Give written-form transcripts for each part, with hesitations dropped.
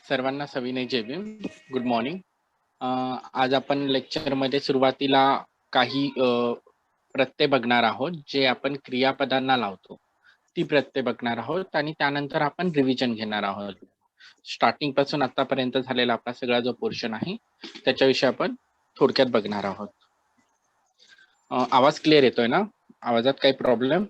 सर्वांना सविनय जय Bhim. Good morning. आज आपण लेक्चरमध्ये सुरुवातीला काही प्रत्यय बघणार आहोत जे आपण क्रियापदांना लावतो. ती प्रत्यय बघणार आहोत आणि त्यानंतर आपण रिव्हिजन घेणार आहोत. स्टार्टिंग पासून आतापर्यंत झालेला आपला सगळा जो पोर्शन आहे त्याच्याविषयी आपण थोडक्यात बघणार आहोत. आवाज क्लिअर येतोय ना? आवाजात काही प्रॉब्लेम?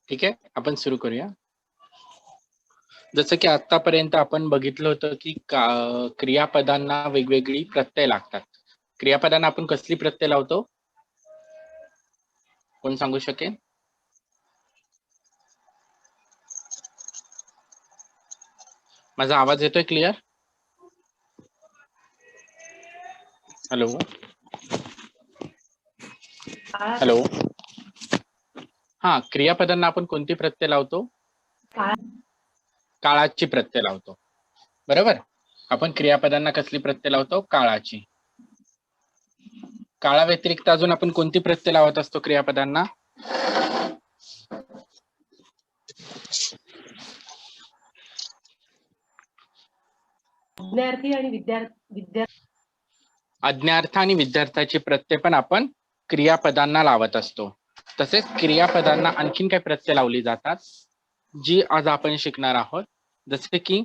ठीक आहे, आपण सुरू करूया. जसं की आतापर्यंत आपण बघितलं होतं की क्रियापदांना वेगवेगळी प्रत्यय लागतात. क्रियापदांना आपण कसली प्रत्यय लावतो? कोण सांगू शकेल? माझा आवाज येतोय क्लिअर? Hello hello. हा, क्रियापदांना आपण कोणती प्रत्यय लावतो? काळाची प्रत्यय लावतो. बरोबर. आपण क्रियापदांना कसली प्रत्यय लावतो? काळाची. काळा व्यतिरिक्त अजून आपण कोणती प्रत्यय लावत असतो क्रियापदांना? विद्यार्थी आणि आज्ञार्थ आणि विद्यार्थ्याची प्रत्यय पण आपण क्रियापदांना लावत असतो. तसेच क्रियापदांना आणखीन काय प्रत्यय लावली जातात जी आज आपण शिकणार आहोत. जसे की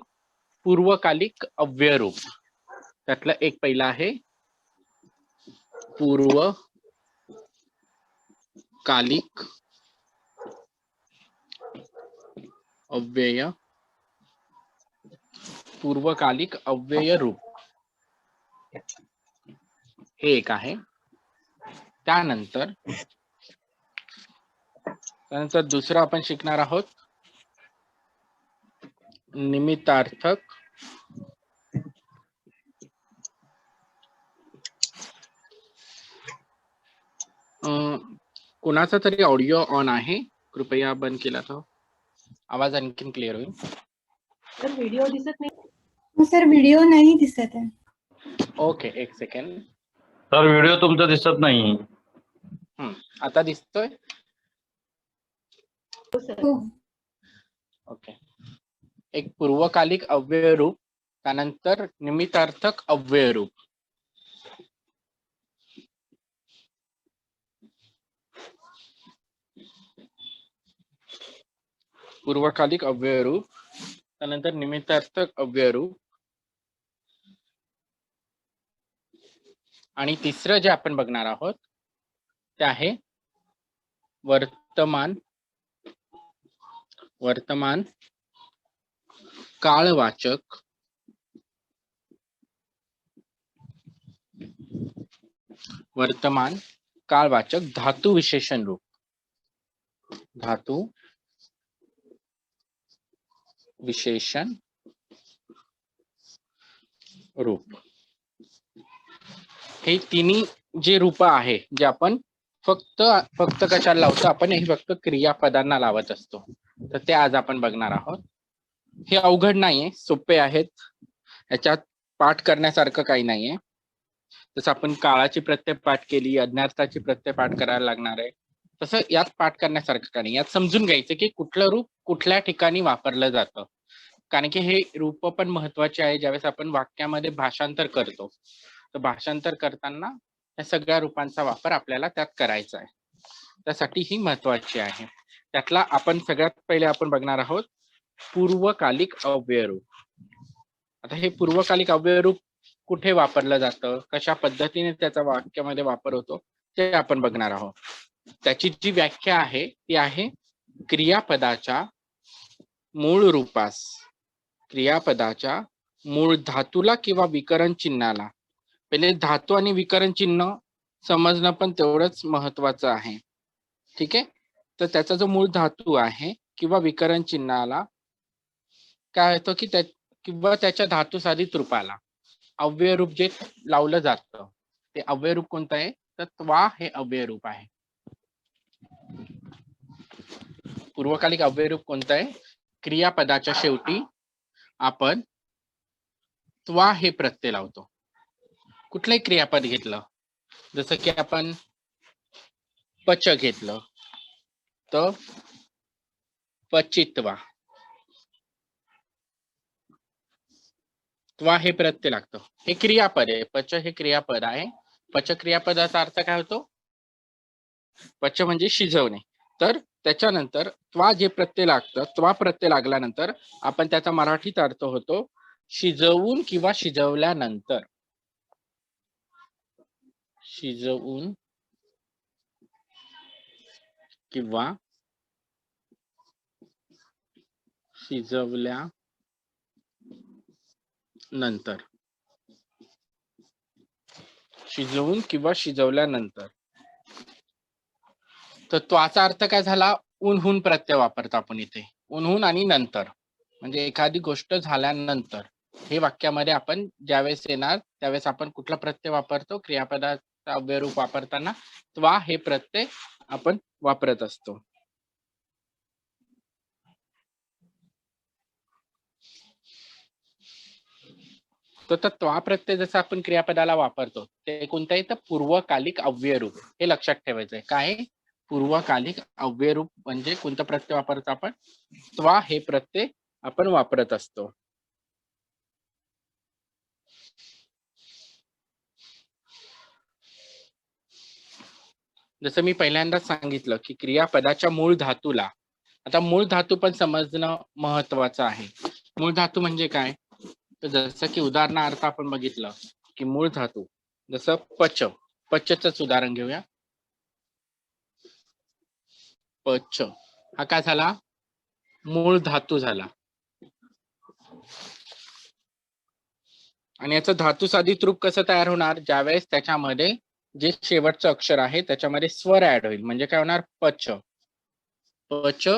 पूर्वकालिक अव्ययरूप. त्यातलं एक पहिला आहे पूर्वकालिक अव्यय. पूर्वकालिक अव्यय रूप हे एक आहे. त्यानंतर दुसरं आपण शिकणार आहोत निमित्तार्थक कोणाचा तरी ऑडिओ ऑन आहे, कृपया बंद केला तो. आवाज आणखीन क्लिअर होईल. तर व्हिडिओ दिसत नाही. सर व्हिडिओ नाही दिसत आहे. ओके, एक सेकंड. सर व्हिडिओ तुमचा दिसत नाही. आता दिसतोय? हो. ओके. एक पूर्वकालिक अव्यय रूप, त्यानंतर निमित्तार्थक अव्यय रूप. पूर्वकालिक अव्यय रूप, त्यानंतर निमित्तार्थक अव्यय रूप, आणि तिसरं जे आपण बघणार आहोत ते आहे वर्तमान काळवाचक धातु विशेषण रूप. धातु विशेषण रूप. हे तिन्ही जे रूप आहे जे आपण फक्त कशाला लावतो? आपण हे फक्त क्रियापदांना लावत असतो. तर ते आज आपण बघणार आहोत. हे अवघड नाहीये, सोपे आहेत. याच्यात पाठ करण्यासारखं काही नाहीये. जसं आपण काळाची प्रत्यय पाठ केली, अज्ञार्थाची प्रत्यय पाठ करायला लागणार आहे, तसं यात पाठ करण्यासारखं काही नाही. यात समजून घ्यायचं की कुठलं रूप कुठल्या ठिकाणी वापरलं जातं. कारण की हे रूप पण महत्वाचे आहे. ज्यावेळेस आपण वाक्यामध्ये भाषांतर करतो, तर भाषांतर करताना या सगळ्या रूपांचा वापर आपल्याला त्यात करायचा आहे. त्यासाठी ही महत्वाची आहे. त्यातला आपण सगळ्यात पहिले आपण बघणार आहोत पूर्वकालिक अव्यय रूप. आता हे पूर्वकालिक अव्यय रूप कुठे वापरलं जातं, कशा पद्धतीने त्याचा वाक्यामध्ये वापर होतो ते आपण बघणार आहोत. त्याची जी व्याख्या आहे ती आहे क्रियापदाच्या मूळ रूपास, क्रियापदाच्या मूळ धातूला किंवा विकरण चिन्हाला पहिले धातू आणि विकरण चिन्ह समजणं पण तेवढंच महत्वाचं आहे. ठीक आहे. तर त्याचा जो मूळ धातू आहे किंवा विकरण चिन्हाला काय होतं की किंवा त्याच्या धातू साधित रूपाला अव्यय रूप जे लावलं जातं ते अव्यय रूप कोणतं आहे? तर त्वा हे अव्यय रूप आहे. पूर्वकालिक अव्यय रूप कोणतं आहे? क्रियापदाच्या शेवटी आपण त्वा हे प्रत्यय लावतो. कुठलंही क्रियापद घेतलं, जसं की आपण पच घेतलं तर पचित्वा, त्वा हे प्रत्यय लागतं. हे क्रियापद आहे. पच हे क्रियापद आहे. पच क्रियापदाचा अर्थ काय होतो? पच म्हणजे शिजवणे. तर त्याच्यानंतर त्वा जे प्रत्यय लागतं, त्वा प्रत्यय लागल्यानंतर आपण त्याचा मराठीत अर्थ होतो शिजवून किंवा शिजवल्यानंतर. शिजवून किंवा शिजवल्यानंतर. शिजवून किंवा शिजवल्यानंतर. तर त्वाचा अर्थ काय झाला? उन्हून प्रत्यय वापरतो आपण इथे. उन्हून आणि नंतर म्हणजे एखादी गोष्ट झाल्यानंतर. हे वाक्यामध्ये आपण ज्यावेळेस येणार त्यावेळेस आपण कुठला प्रत्यय वापरतो? क्रियापदाचा अव्यय रूप वापरताना त्वा हे प्रत्यय आपण वापरत असतो. तर त्वा प्रत्यय जसं आपण क्रियापदाला वापरतो ते कोणतं आहे? तर पूर्वकालिक अव्यय रूप. हे लक्षात ठेवायचंय. काय? पूर्वकालिक अव्यय रूप म्हणजे कोणतं प्रत्यय वापरतो आपण? त्वा हे प्रत्यय आपण वापरत असतो. जसं मी पहिल्यांदाच सांगितलं की क्रियापदाच्या मूळ धातूला, आता मूळ धातू पण समजणं महत्वाचं आहे. मूळ धातू म्हणजे काय? तर जसं की उदाहरणार्थ आपण बघितलं की मूळ धातू जसं पच, पचच उदाहरण घेऊया. पच हा काय झाला? मूळ धातू झाला. आणि याचं धातू साधित रूप कसं तयार होणार? ज्यावेळेस त्याच्यामध्ये जे शेवटचं अक्षर आहे त्याच्यामध्ये स्वर ऍड होईल. म्हणजे काय होणार? पच. पच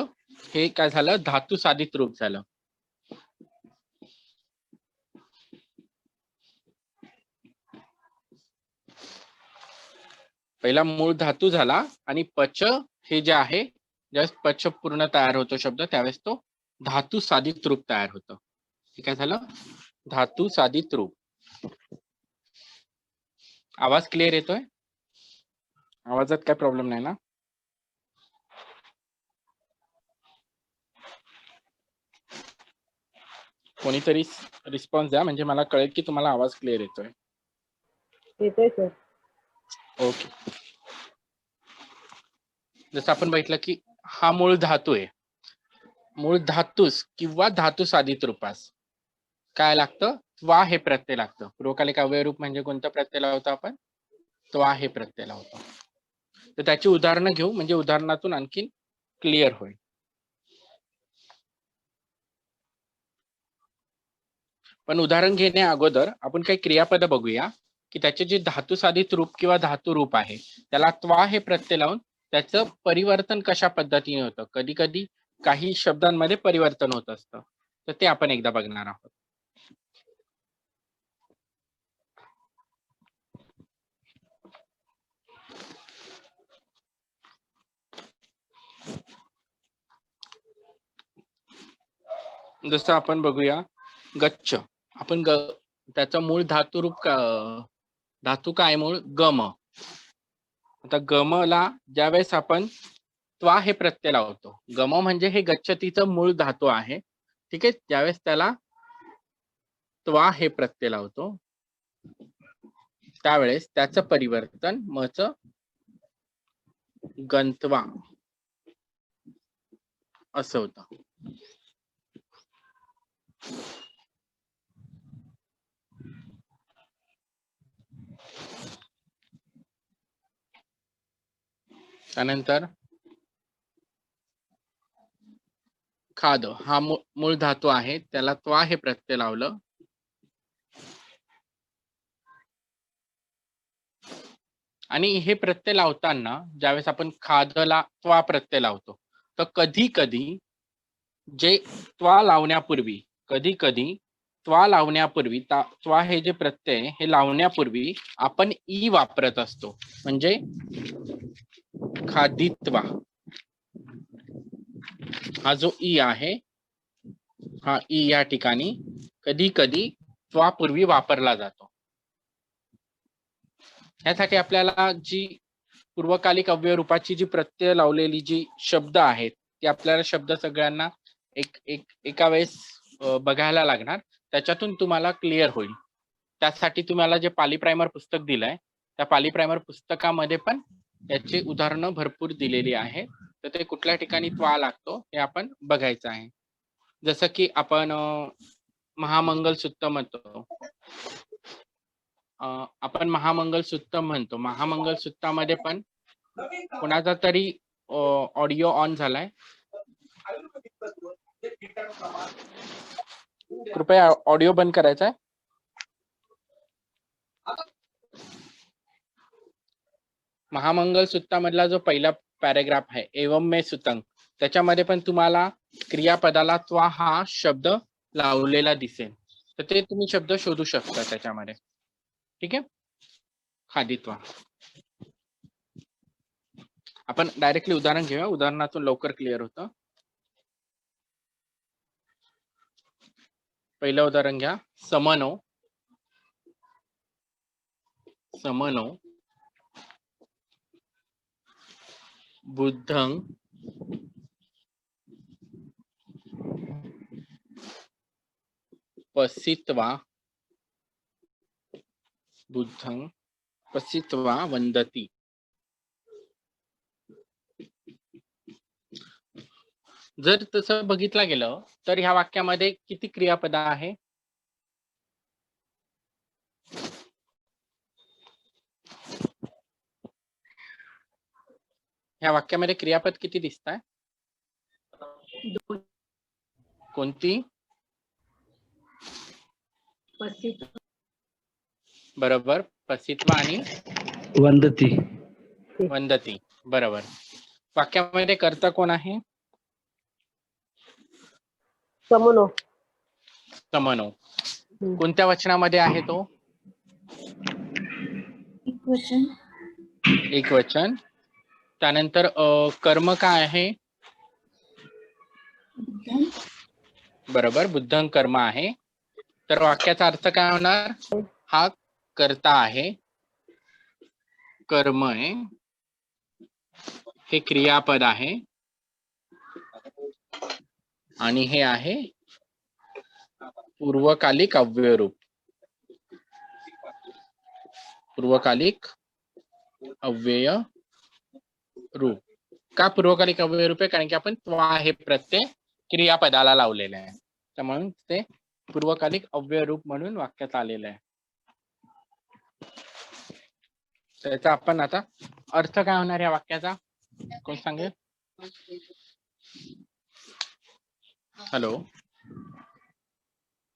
हे काय झालं? धातू साधित रूप झालं. पहिला मूळ धातू झाला आणि पच हे जे आहे, ज्यावेळेस पच पूर्ण तयार होतो शब्द त्यावेळेस तो धातू साधित रूप तयार होतं. हे काय झालं? धातू साधित रूप. आवाज क्लिअर येतोय? आवाजात काय प्रॉब्लेम नाही ना? कोणीतरी रिस्पॉन्स द्या म्हणजे मला कळेल की तुम्हाला आवाज क्लिअर येतोय. येतोय सर. ओके. जसं आपण बघितलं की हा मूळ धातू आहे. मूळ धातूस किंवा धातू साधित रूपास काय लागतं? त्वा हे प्रत्यय लागतं. पूर्वकालिक अव्यय रूप म्हणजे कोणतं प्रत्यय लावतो आपण? त्वा हे प्रत्यय लावतो. तर त्याची उदाहरणं घेऊ म्हणजे उदाहरणातून आणखी क्लिअर होईल. पण उदाहरण घेण्या अगोदर आपण काही क्रियापद बघूया की त्याचे जे धातू साधित रूप किंवा धातू रूप आहे त्याला त्वा हे प्रत्यय लावून त्याचं परिवर्तन कशा पद्धतीने होतं. कधी कधी काही शब्दांमध्ये परिवर्तन होत असतं. तर ते आपण एकदा बघणार आहोत. जसं आपण बघूया गच्छ. आपण त्याचा मूळ धातू रूप धातू काय मूळ? गम. आता गमला ज्यावेळेस आपण त्वा हे प्रत्यय लावतो, गम म्हणजे हे गच्छतीचं मूळ धातू आहे. ठीक आहे. ज्यावेळेस त्याला त्वा हे प्रत्यय लावतो त्यावेळेस त्याचं परिवर्तन मच गंतवा असं होतं. त्यानंतर खाद हा मूळ धातू आहे त्याला त्वा हे प्रत्यय लावलं आणि हे प्रत्यय लावताना ज्यावेळेस आपण खादला त्वा प्रत्यय लावतो, तर कधी कधी जे त्वा लावण्यापूर्वी त्वा हे जे प्रत्यय हे लावण्यापूर्वी आपण ई वापरत असतो. म्हणजे खादित्वा हा जो ई आहे, हा ई या ठिकाणी कधी कधी त्वापूर्वी वापरला जातो. यासाठी आपल्याला जी पूर्वकालिक अव्यय रूपाची जी प्रत्यय लावलेली जी शब्द आहेत, ती आपल्याला शब्द सगळ्यांना एका वेळेस बघायला लागणार. त्याच्यातून तुम्हाला क्लिअर होईल. त्यासाठी तुम्हाला जे पाली प्रायमर पुस्तक दिलंय, त्या पाली प्रायमर पुस्तकामध्ये पण याची उदाहरणं भरपूर दिलेली आहेत. तर ते कुठल्या ठिकाणी त्वा लागतो हे आपण बघायचं आहे. जसं की आपण महामंगल सूक्त म्हणतो. आपण महामंगल सूक्त म्हणतो. महामंगल सूक्तामध्ये पण कोणाचा तरी ऑडिओ ऑन झालाय. कृपया ऑडिओ बंद करायचा आहे. महामंगल सूक्तामधला जो पहिला पॅरेग्राफ आहे, एवम मे सुतंग, त्याच्यामध्ये पण तुम्हाला क्रियापदाला त्वा हा शब्द लावलेला दिसेल. तर ते तुम्ही शब्द शोधू शकता त्याच्यामध्ये. ठीक आहे. खादित्वा. आपण डायरेक्टली उदाहरण घेऊया. उदाहरणातून लवकर क्लिअर होतं. पहिलं उदाहरण घ्या. समनो बुद्धं पसित्वा वंदती. जर तसं बघितलं गेलं तर ह्या वाक्यामध्ये किती क्रियापद आहे? ह्या वाक्यामध्ये क्रियापद किती दिसताय? कोणती? बरोबर. पसित्वा आणि वंदती. बरोबर. वाक्यामध्ये कर्ता कोण आहे? समनो. कोणत्या वचनामध्ये आहे तो? एक वचन. त्यानंतर कर्म काय आहे? बरोबर. बुद्धं कर्म आहे. तर वाक्याचा अर्थ काय होणार? हा कर्ता आहे, कर्म आहे, हे क्रियापद आहे आणि हे आहे पूर्वकालिक अव्यय रूप. पूर्वकालिक अव्यय रूप. का पूर्वकालिक अव्यय रूप आहे? कारण की आपण त्वा हे प्रत्यय क्रियापदाला लावलेले आहे, त्यामुळे ते पूर्वकालिक अव्यय रूप म्हणून वाक्यात आलेलं आहे. त्याचा आपण आता अर्थ काय होणार या वाक्याचा? कोण सांगेल? हॅलो,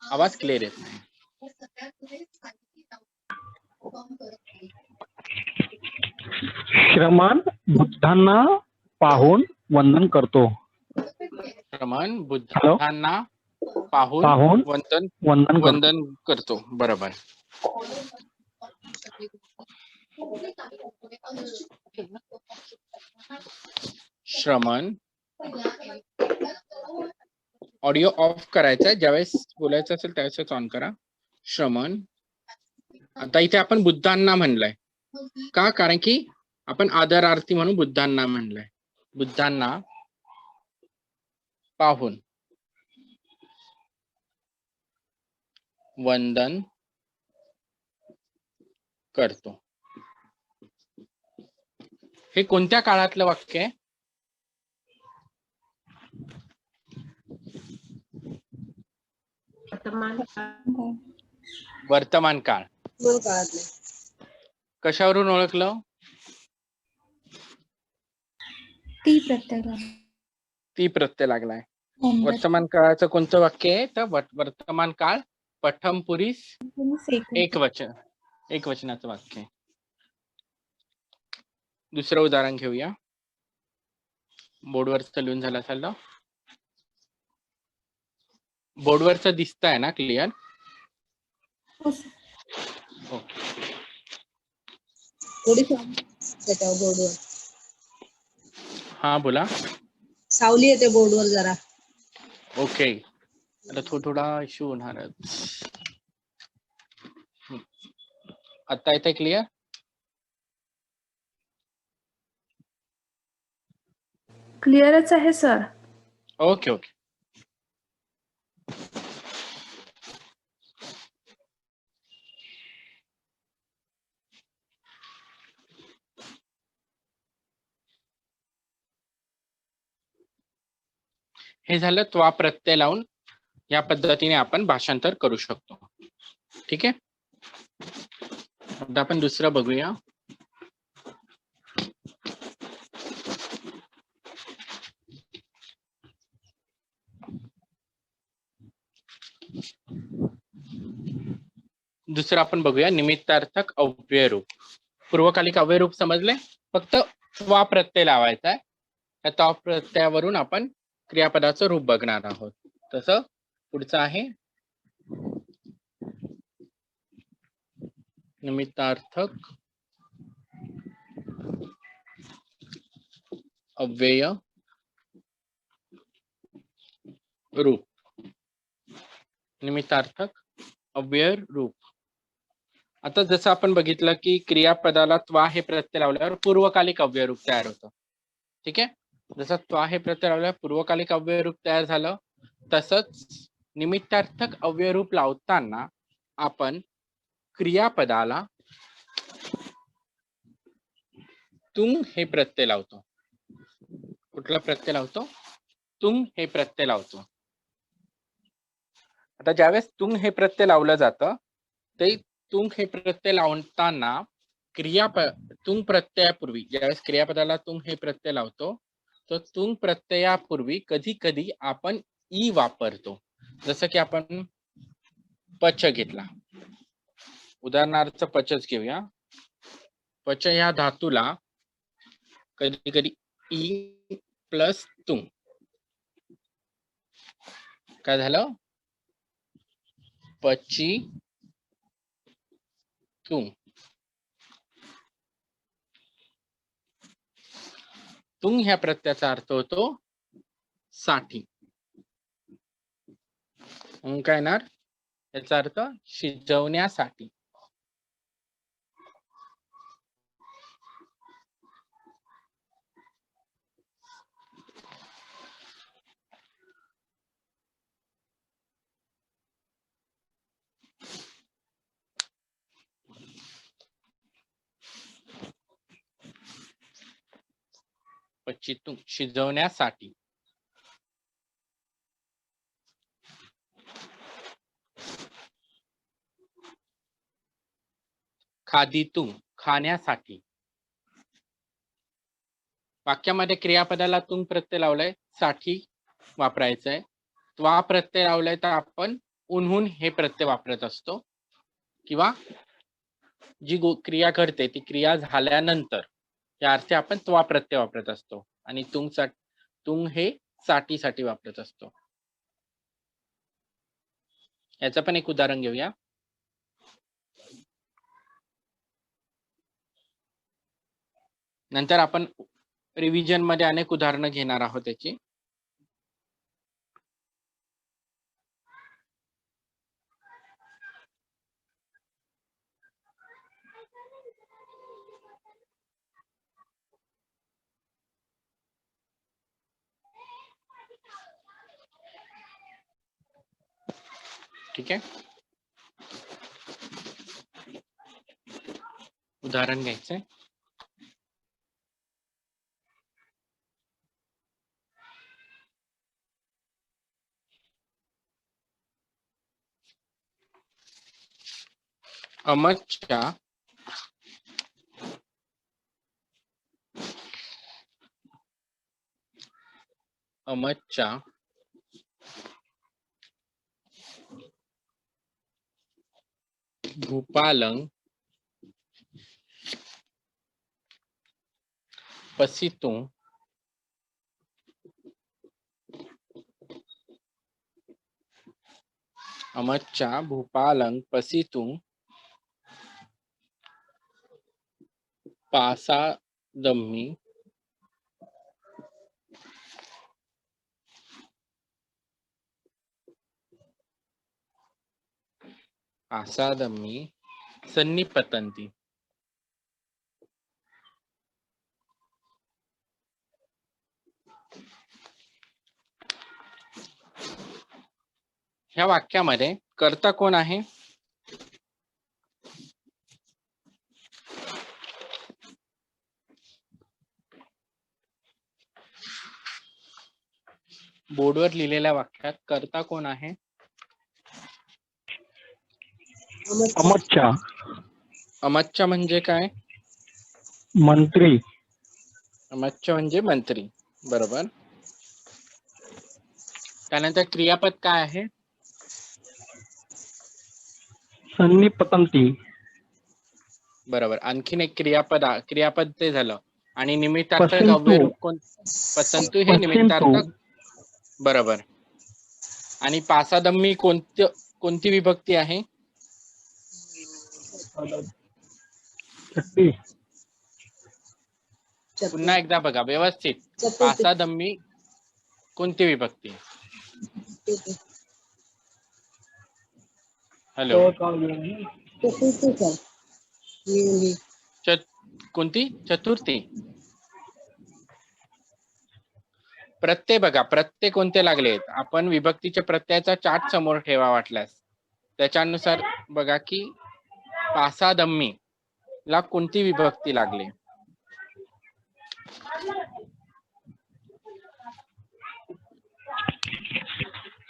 आवाज क्लिअर येत नाही. श्रमण बुद्धांना पाहून वंदन करतो. श्रमण बुद्धांना पाहून वंदन करतो. बरोबर. श्रमण. ऑडिओ ऑफ करायचा आहे. ज्यावेळेस बोलायचं असेल त्यावेळेस ऑन करा. श्रमण. आता इथे आपण बुद्धांना म्हणलंय का? कारण की आपण आदरार्थी म्हणून बुद्धांना म्हणलंय. बुद्धांना पाहून वंदन करतो. हे कोणत्या काळातलं वाक्य आहे? वर्तमान काळ. कशावरून ओळखलं? ती प्रत्यय लागलाय. वर्तमान काळाचं कोणतं वाक्य आहे? तर वर्तमान काळ पठम पुरीस एक वचनाचं वाक्य आहे. दुसरं उदाहरण घेऊया. बोर्डवरचं लिहून झालं असेल. बोर्डवरचं दिसतंय ना क्लिअर? हो सर. ओके. थोडी त्याच्यावर बोर्डवर हा बोला. सावली येते बोर्डवर जरा. ओके. आता थोडा इश्यू होणारच. आता येते क्लिअर? क्लिअरच आहे सर. Okay okay. हे झालं त्वा प्रत्यय लावून या पद्धतीने आपण भाषांतर करू शकतो. ठीक आहे. आता आपण दुसरं बघूया. दुसरं आपण बघूया निमित्तार्थक अव्ययरूप. पूर्वकालिक अव्ययरूप समजले? फक्त त्वा प्रत्यय लावायचा आहे. त्या त्वा प्रत्ययावरून आपण क्रियापदाचं रूप बघणार आहोत. तसं पुढचं आहे निमित्तार्थक अव्यय रूप. निमित्तार्थक अव्यय रूप. आता जसं आपण बघितलं की क्रियापदाला त्वा हे प्रत्यय लावल्यावर पूर्वकालिक अव्यय रूप तयार होतं. ठीक आहे. जसं त्वा हे प्रत्यय लावल्यावर पूर्वकालिक अव्यय रूप तयार झालं, तसंच निमित्तार्थक अव्यय रूप लावताना आपण क्रियापदाला तुंग हे प्रत्यय लावतो. कुठला प्रत्यय लावतो? तुंग हे प्रत्यय लावतो. आता ज्यावेळेस तुंग हे प्रत्यय लावलं जातं, ते तुंग हे प्रत्यय लावताना तुंग प्रत्ययापूर्वी ज्यावेळेस क्रियापदाला तुंग हे प्रत्यय लावतो, तर तुंग प्रत्ययापूर्वी कधी कधी आपण ई वापरतो. जसं की आपण पच घेतला. उदाहरणार्थ पचच घेऊया. पच या धातूला कधी कधी ई प्लस तुंग. काय झालं? पची तुंग. तुंग ह्या प्रत्ययाचा अर्थ होतो साठी. मग काय येणार? याचा अर्थ शिजवण्यासाठी. पचितुंग शिजवण्यासाठी. खादितुंग खाण्यासाठी. वाक्यामध्ये क्रियापदाला तुंग प्रत्यय लावलाय, साठी वापरायचंय. त्वा प्रत्यय लावलाय तर आपण उन्हून हे प्रत्यय वापरत असतो, किंवा जी क्रिया घडते ती क्रिया झाल्यानंतर या अर्थी आपण त्वा प्रत्यय वापरत असतो. आणि तुंग हे साठी वापरत असतो. याचं पण एक उदाहरण घेऊया. नंतर आपण रिव्हिजन मध्ये अनेक उदाहरणं घेणार आहोत त्याची. ठीक आहे. उदाहरण घ्यायचंय. अमतच्या भूपालंग पसितुं अमच्चा भूपालं पसितुं पासादम्मि सन्निपतन्ति. ह्या वाक्यामध्ये कर्ता कोण आहे? बोर्डवर लिहिलेल्या वाक्यात कर्ता कोण आहे? अमच्चा अमच्चा म्हणजे काय? मंत्री. अमच्चा म्हणजे मंत्री. बरोबर. त्यानंतर क्रियापद काय आहे? सन्निपतंती. बरोबर. आणखीन एक क्रियापद ते झालं. आणि निमित्तार्थक पसंतु. अव्ययरूप कोण? पसंतु हे निमित्तार्थक. बरोबर. आणि पासादम्मी कोणती विभक्ती आहे? छठी. पुन्हा एकदा बघा व्यवस्थित. पासादम्मी कोणती विभक्ती? हॅलो. कोणती? चतुर्थी. प्रत्यय बघा. प्रत्यय कोणते लागलेत? आपण विभक्तीच्या प्रत्ययाचा चार्ट समोर ठेवा वाटल्यास. त्याच्यानुसार बघा की पासादम्मी ला कोणती विभक्ती लागली?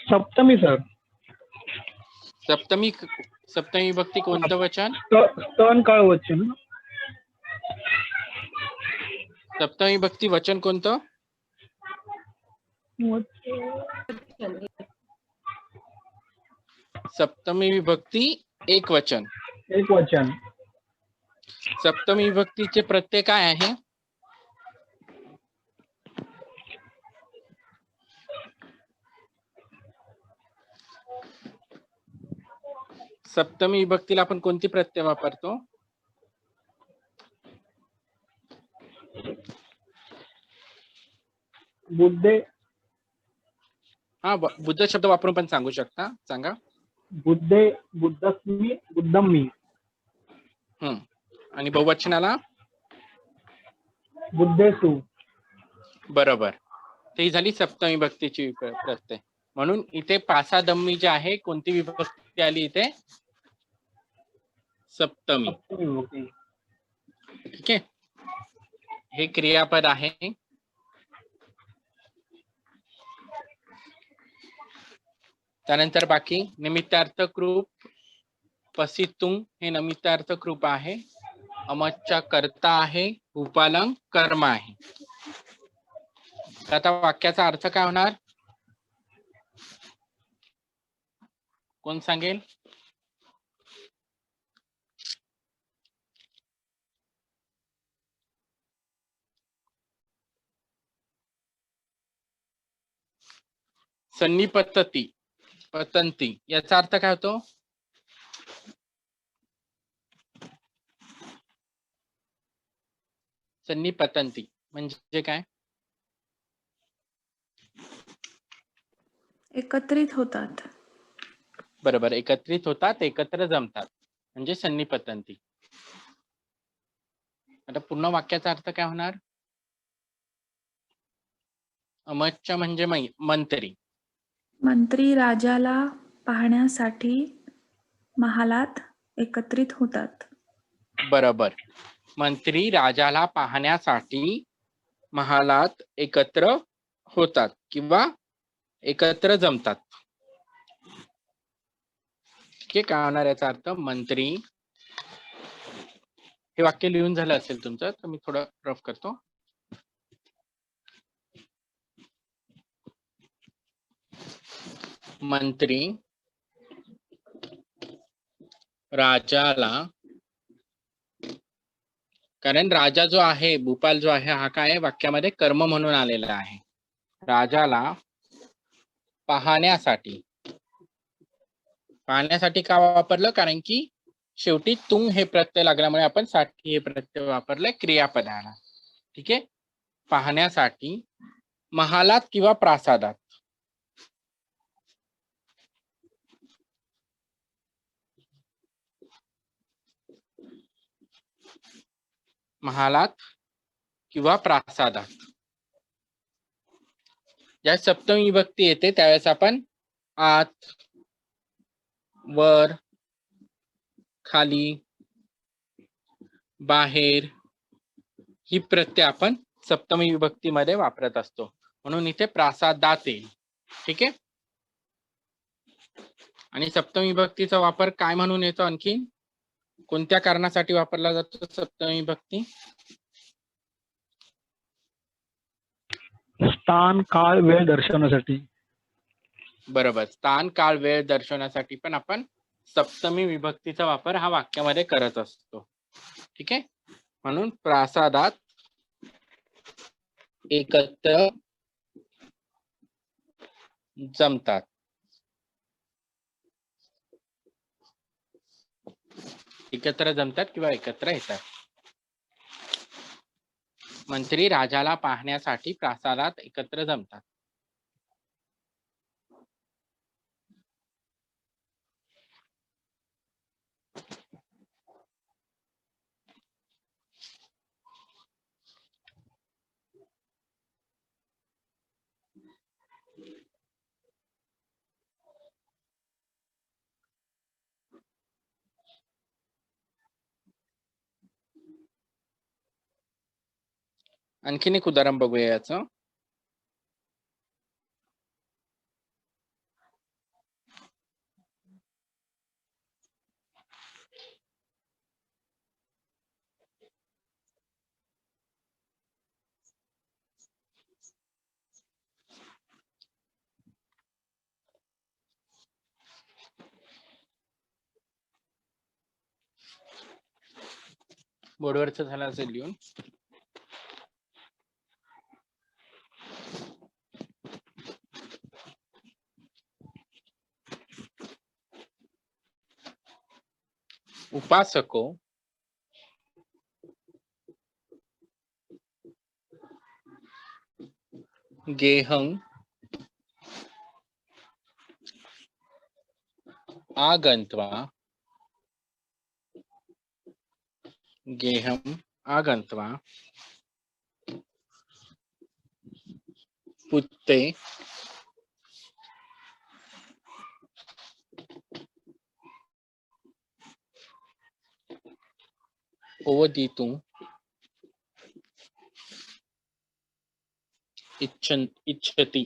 सप्तमी सर. सप्तमी विभक्ती कोणतं वचन? स्तन काळ वचन. सप्तमी विभक्ती वचन कोणतं? सप्तमी विभक्ती एक वचन. एक वचन. सप्तमी विभक्तीचे प्रत्यय काय आहे? सप्तमी विभक्तीला आपण कोणती प्रत्यय वापरतो? बुद्धे. हा, बुद्ध शब्द वापरून पण सांगू शकता. सांगा. बुद्धे, बुद्धस्मी, बुद्धम्मी. आणि बहुवचनाला? बुद्धेसु. बरोबर. ती झाली सप्तमी विभक्तीची प्रत्यय. म्हणून इथे पासादम्मी जे आहे कोणती विभक्ती आली इथे? सप्तमी. ठीक आहे. हे क्रियापद आहे. त्यानंतर बाकी निमित्तार्थक रूप. पसितुं हे निमित्तार्थक रूप आहे. अमच्चा कर्ता आहे. भूपालं कर्म आहे. आता वाक्याचा अर्थ काय होणार? कोण सांगेल? पतंती याचा अर्थ काय होतो? सन्निपतंती म्हणजे काय? एकत्रित होतात. बरोबर. एकत्रित होतात, एकत्र जमतात म्हणजे सन्निपतंती. आता पूर्ण वाक्याचा अर्थ काय होणार? अमच्चा म्हणजे मंत्री. मंत्री राजाला पाहण्यासाठी महालात एकत्रित होतात. बरोबर. मंत्री राजाला पाहण्यासाठी महालात एकत्र होतात किंवा एकत्र जमतात. ठीक आहे. काय होणार याचा अर्थ? मंत्री. हे वाक्य लिहून झालं असेल तुमचं, तर मी थोडं रफ करतो. मंत्री राजाला कारण राजा जो आहे, भूपाल जो आहे, हा काय वाक्यामध्ये कर्म म्हणून आलेला आहे. राजाला पाहण्यासाठी का वापरलं? कारण की शेवटी तुंग हे प्रत्यय लागल्यामुळे आपण साठी हे प्रत्यय वापरलंय क्रियापदाला. ठीक आहे. पाहण्यासाठी महालात किंवा प्रासादात. महालात किंवा प्रासादात. ज्या सप्तमी विभक्ती येते त्यावेळेस आपण आत, वर, खाली, बाहेर ही प्रत्यय आपण सप्तमी विभक्तीमध्ये वापरत असतो. म्हणून इथे प्रासादात येईल. ठीक आहे. आणि सप्तमी विभक्तीचा वापर काय म्हणून येतो? आणखी कोणत्या कारणासाठी वापरला जातो सप्तमी विभक्ती? स्थान काळ वेळ दर्शवण्यासाठी. बरोबर. स्थान काळ वेळ दर्शवण्यासाठी पण आपण सप्तमी विभक्तीचा वापर हा वाक्यामध्ये करत असतो. ठीक आहे. म्हणून प्रासादात एकत्र जमतात. एकत्र जमतात किंवा एकत्र येतात. मंत्री राजाला पाहण्यासाठी प्रासादात एकत्र जमतात. आणखीन एक उदाहरण बघूया याचं. बोर्डवरचं झालं असेल लिहून. उपासको गेहं आगंत्वा पुत्ते ओवदितुं इच्छति.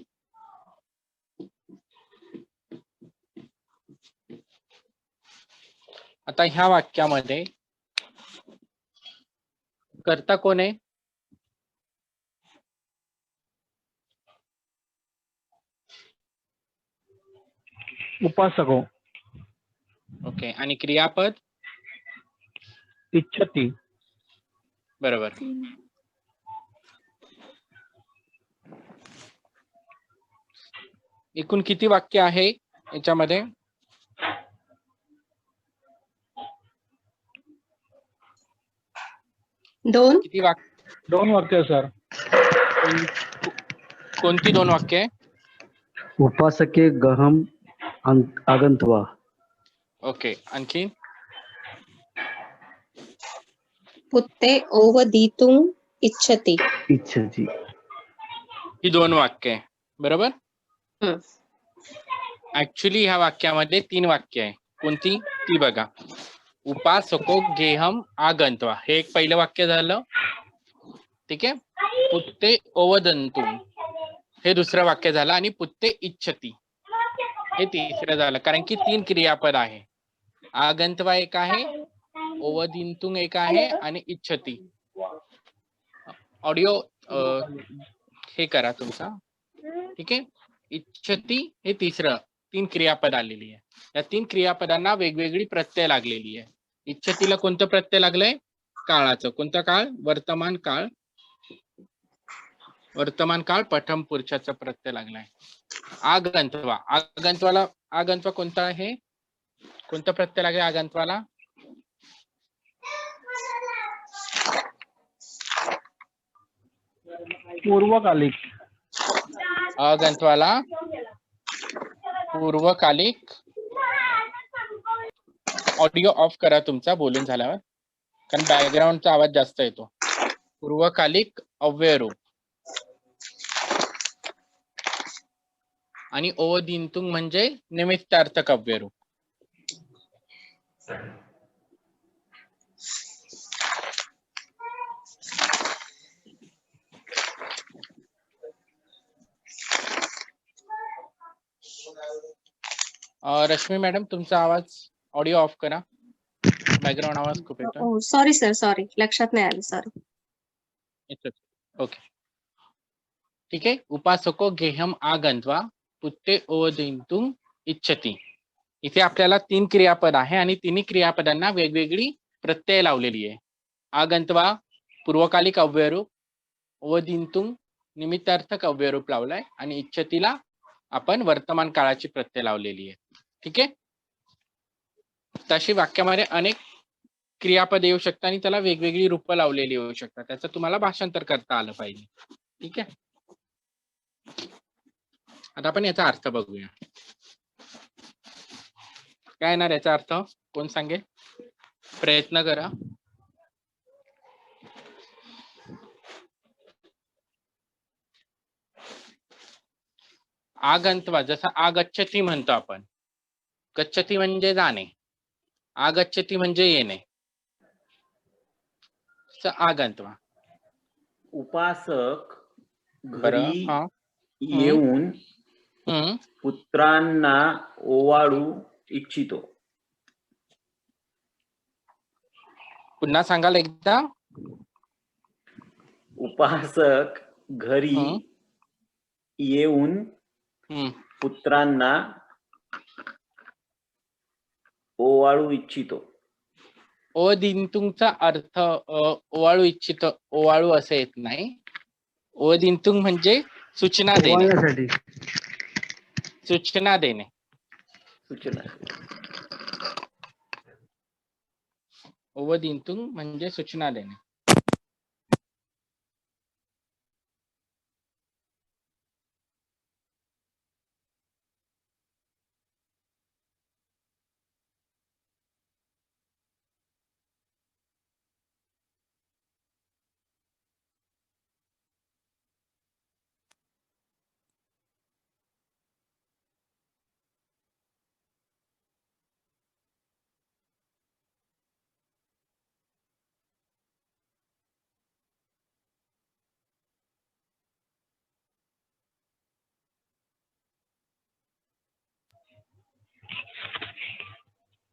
आता ह्या वाक्यामध्ये कर्ता कोण आहे? उपासको. ओके. आणि क्रियापद? इच्छती. बरोबर. 3. एकूण किती वाक्य आहे याच्यामध्ये? दोन. किती वाक्य? 2 वाक्य सर. कोणती 2 वाक्य आहे? उपासके गहम आगंत्वा. ओके. आणखी? पुत्ते ओवदितुं इच्छति. इच्छती. ही 2 वाक्य आहे. बरोबर. हम्म. ऍक्च्युली ह्या वाक्यामध्ये 3 वाक्य आहे. कोणती ती बघा. उपासको गेहम आगंत्वा हे एक पहिलं वाक्य झालं. ठीक आहे. पुत्ते ओवदंतु हे दुसरं वाक्य झालं आणि पुत्ते इच्छती हे तिसरं झालं. कारण की 3 क्रियापद आहे. आगंत्वा एक आहे, ओवदिंतुंग एक आहे आणि इच्छती. ऑडिओ हे करा तुमचा. ठीक आहे. इच्छती हे तिसरं 3 क्रियापद आलेली आहे. या 3 क्रियापदांना वेगवेगळी प्रत्यय लागलेली आहे. इच्छतीला कोणतं प्रत्यय लागलंय? काळाचं. कोणता काळ? वर्तमान काळ. वर्तमान काळ प्रथम पुरुषाचा प्रत्यय लागलाय. आगंतवा. आगंतवा कोणता आहे? कोणता प्रत्यय लागेल आगंतवाला? पूर्वकालिक. आगंतवाला पूर्वकालिक. ऑडिओ ऑफ करा तुमचा बोलून झाल्यावर, कारण बॅकग्राऊंडचा आवाज जास्त येतो. पूर्वकालिक अव्ययरूप. आणि ओदिंतुंग म्हणजे निमित्तार्थक अव्ययरूप. रश्मी मॅडम तुमचा आवाज ऑडिओ ऑफ करा. बॅकग्राऊंड आवाज खूप येतो. सॉरी सर, सॉरी, लक्षात नाही आलं, सॉरी. ओके, ठीक आहे. उपासको गेहम आगंत्वा पुत्ते ओदिंतुम इच्छती. इथे आपल्याला 3 क्रियापद आहे आणि तिन्ही क्रियापदांना वेगवेगळी प्रत्यय लावलेली आहे. आगंतवा पूर्वकालिक अव्ययरूप, ओदिंतुम निमित्तार्थक अव्ययरूप लावलाय आणि इच्छतीला आपण वर्तमान काळाची प्रत्यय लावलेली आहे. ठीक आहे. तशी वाक्यामध्ये अनेक क्रियापद येऊ शकतात आणि त्याला वेगवेगळी रूप लावलेली येऊ शकतात. त्याचं तुम्हाला भाषांतर करता आलं पाहिजे. ठीक आहे. आता आपण याचा अर्थ बघूया. काय येणार याचा अर्थ? कोण सांगेल? प्रयत्न करा. आगंतवा जसं आगच्छती म्हणतो आपण. गच्छती म्हणजे जाणे, आगच्छती म्हणजे येणे. आगंतवा. उपासक बरं. घरी हा. येऊन पुत्रांना ओवाळू इच्छितो. पुन्हा सांगाल एकदा. उपासक घरी येऊन पुत्रांना ओवाळू इच्छितो. ओदिंतुंगचा अर्थ ओवाळू इच्छितो, ओवाळू असं येत नाही. ओदिंतुंग म्हणजे सूचना देणे. ओवाळण्यासाठी. सूचना देणे. सूचना. ओवदिंतुंग म्हणजे सूचना देणे.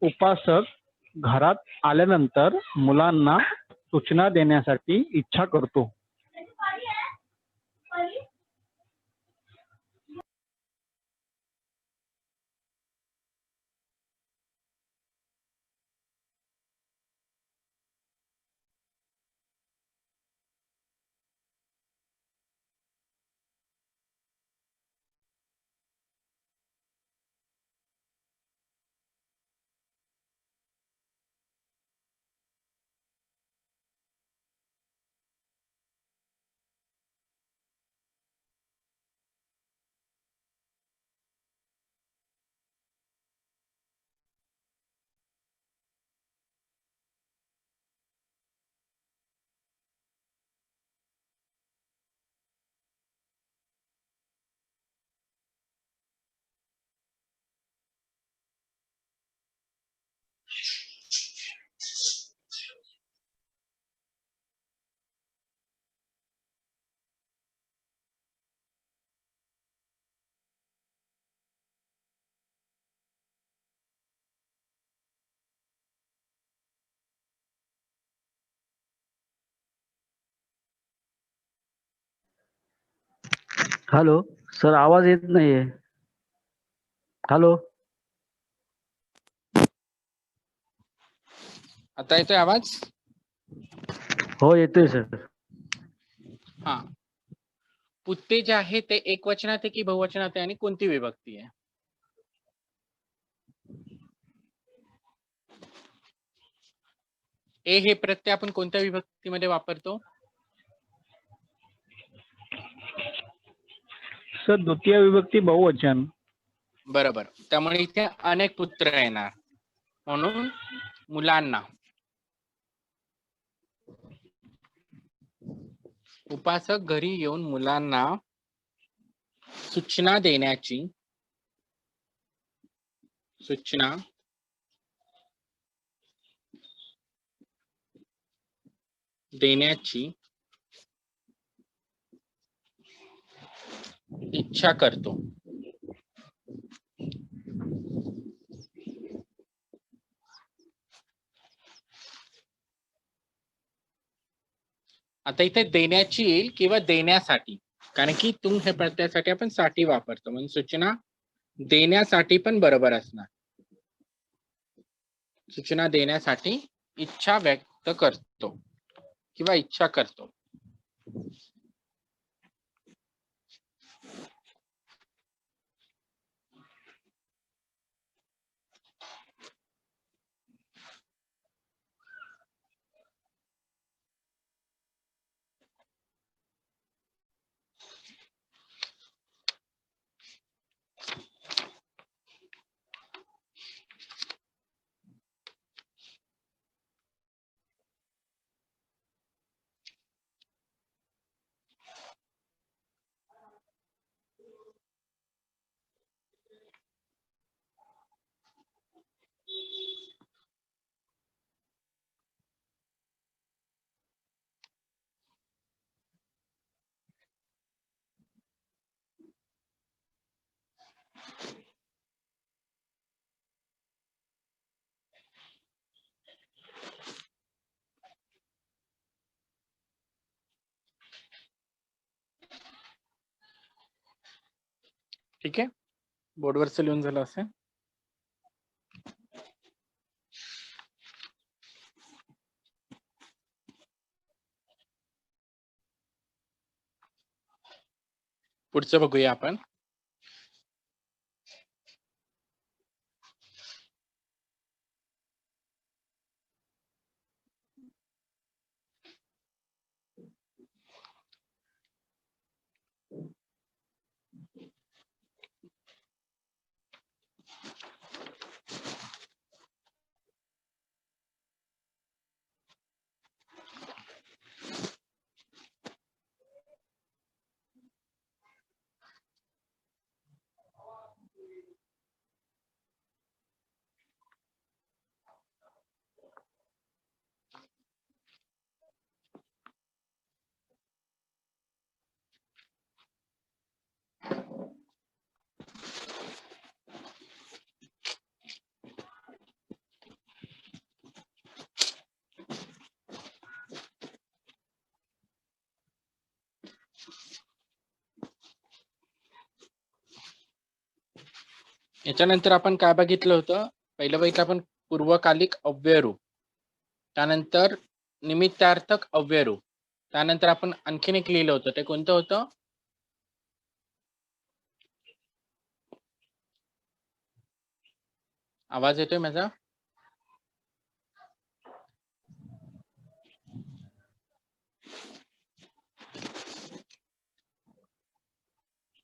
उपासक घरात आल्यानंतर मुलांना सूचना देण्यासाठी इच्छा करतो. हॅलो सर, आवाज येत नाहीये. हॅलो. आता येतोय आवाज? हो येतोय सर. हा, पुत्ते जे आहे ते एकवचनात आहे की बहुवचनात आहे आणि कोणती विभक्ती आहे? ए हे प्रत्यय आपण कोणत्या विभक्तीमध्ये वापरतो? सर द्वितीय विभक्ती बहुवचन. बरोबर. त्यामुळे इथे अनेक पुत्र येणार, म्हणून मुलांना. उपासक घरी येऊन मुलांना सूचना देण्याची इच्छा करतो. आता इथे देण्याची येईल किंवा देण्यासाठी, कारण की तुम हे प्रत्ययासाठी आपण साठी वापरतो, म्हणून सूचना देण्यासाठी पण बरोबर असणार. सूचना देण्यासाठी इच्छा व्यक्त करतो किंवा इच्छा करतो. ठीक आहे, बोर्डवरचं लिहून झालं असेल. पुढचं बघूया आपण. याच्यानंतर आपण काय बघितलं होतं? पहिलं बघितलं आपण पूर्वकालिक अव्ययरूप, त्यानंतर निमित्तार्थक अव्ययरूप, त्यानंतर आपण आणखीन एक लिहिलं होतं, ते कोणतं होतं? आवाज येतोय माझा?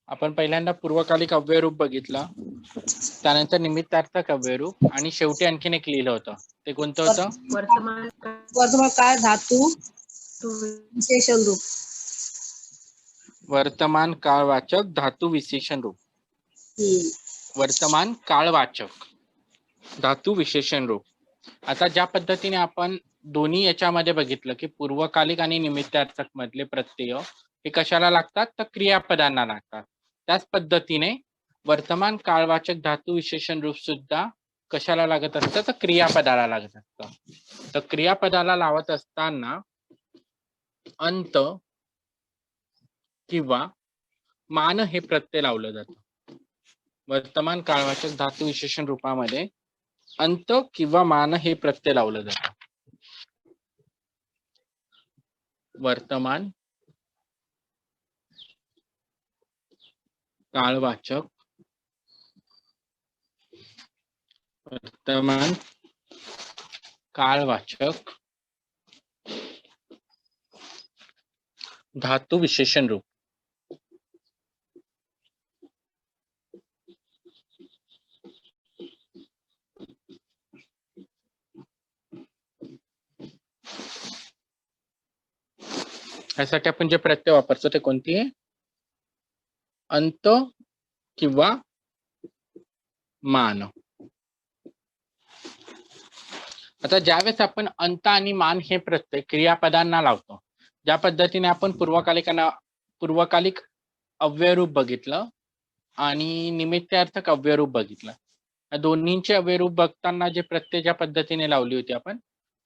आपण पहिल्यांदा पूर्वकालिक अव्ययरूप बघितलं, त्यानंतर निमित्तार्थक अव्ययरूप, आणि शेवटी आणखीन एक लिहिलं होतं, ते कोणतं होतं? वर्तमान काळ धातू विशेषण रूप. वर्तमान काळवाचक धातू विशेषण रूप. वर्तमान काळवाचक धातू विशेषण रूप. आता ज्या पद्धतीने आपण दोन्ही याच्यामध्ये बघितलं की पूर्वकालिक आणि निमित्तार्थक मधले प्रत्यय हे कशाला लागतात? तर क्रियापदांना लागतात. त्याच पद्धतीने वर्तमान काळवाचक धातू विशेषण रूप सुद्धा कशाला लागत असतं? तर क्रियापदाला लागत असतं. तर क्रियापदाला लावत असताना अंत किंवा मान हे प्रत्यय लावलं जातं. वर्तमान काळवाचक धातू विशेषण रूपामध्ये अंत किंवा मान हे प्रत्यय लावलं जातं. वर्तमान काळवाचक वर्तमान काळवाचक धातु विशेषण रूप. यासाठी आपण जे प्रत्यय वापरतो ते कोणती आहे? अंत किंवा मान. आता ज्यावेळेस आपण अंत आणि मान हे प्रत्यय क्रियापदांना लावतो, ज्या पद्धतीने आपण पूर्वकालिक अव्ययरूप बघितलं आणि निमित्तार्थक अव्ययरूप बघितलं, या दोन्हींचे अव्ययरूप बघताना जे प्रत्यय ज्या पद्धतीने लावली होती आपण,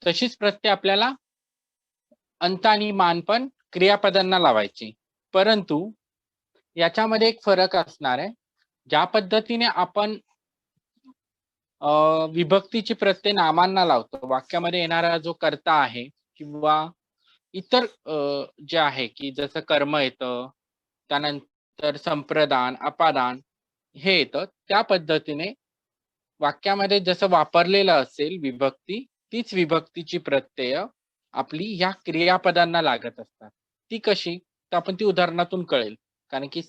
तशीच प्रत्यय आपल्याला अंत आणि मान पण क्रियापदांना लावायची. परंतु याच्यामध्ये एक फरक असणार आहे. ज्या पद्धतीने आपण विभक्तीची प्रत्यय नामांना लावतो, वाक्यामध्ये येणारा जो कर्ता आहे किंवा इतर जे आहे की जसं कर्म येतं, त्यानंतर संप्रदान, अपादान हे येतं, त्या पद्धतीने वाक्यामध्ये जसं वापरलेलं असेल विभक्ती, तीच विभक्तीची प्रत्यय आपली ह्या क्रियापदांना लागत असतात. ती कशी? तर आपण ती उदाहरणातून कळेल, कारण की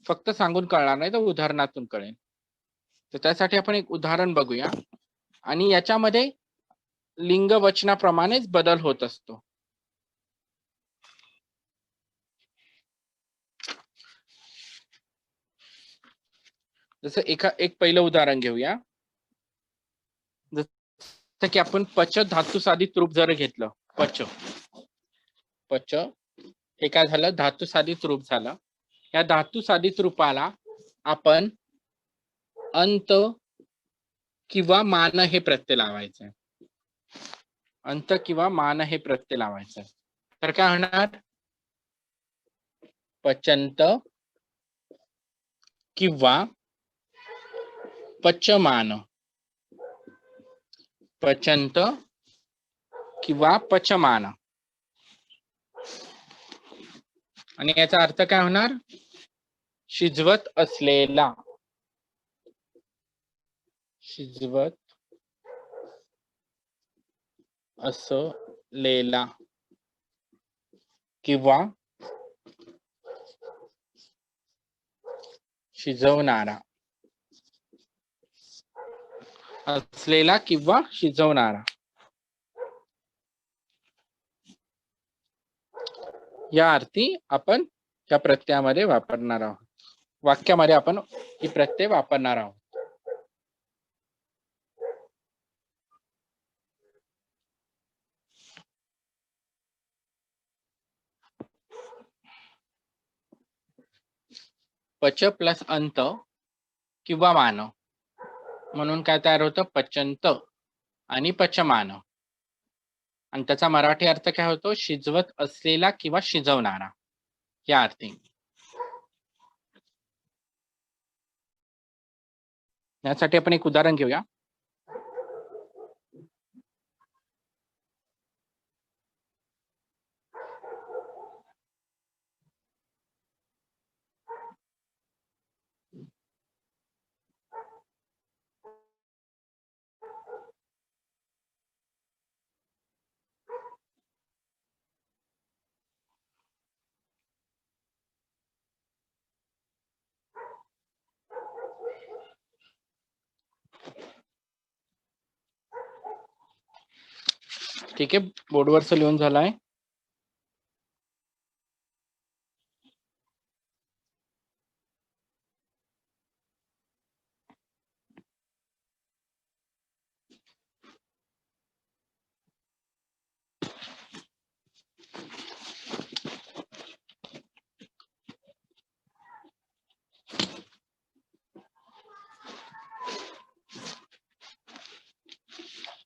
फक्त सांगून कळणार नाही, तर उदाहरणातून कळेल. तर त्यासाठी आपण एक उदाहरण बघूया आणि याच्यामध्ये लिंग वचनाप्रमाणेच बदल होत असतो. जसं एक पहिलं उदाहरण घेऊया. जसं की आपण पच धातू साधित रूप जर घेतलं, पच हे काय झालं? धातू साधित रूप झालं. या धातू साधित रूपाला आपण अंत किंवा मान हे प्रत्यय लावायचं. अंत किंवा मान हे प्रत्यय लावायचं. तर काय होणार? पचंत किंवा पचमान. पचंत किंवा पचमान. आणि याचा अर्थ काय होणार? शिजवत असलेला. शिजवत असलेला किंवा शिजवणारा. असलेला किंवा शिजवणारा या अर्थी आपण त्या प्रत्ययामध्ये वापरणार आहोत. वाक्यामध्ये आपण ही प्रत्यय वापरणार आहोत. पच प्लस अंत किंवा मान म्हणून काय तयार होतं? पचंत आणि पचमान. आणि त्याचा मराठी अर्थ काय होतो? शिजवत असलेला किंवा शिजवणारा या अर्थी. यासाठी आपण एक उदाहरण घेऊया. ठीक आहे, बोर्डवरच लिहून झालाय.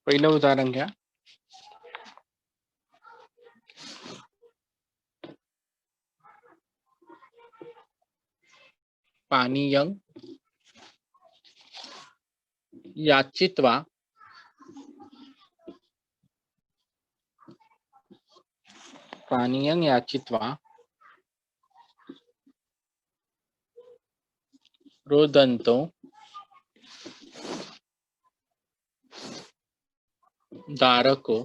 पहिलं उदाहरण घ्या. पानीयं याचित्वा पानीयं याचित्वा रोदन्तो दारको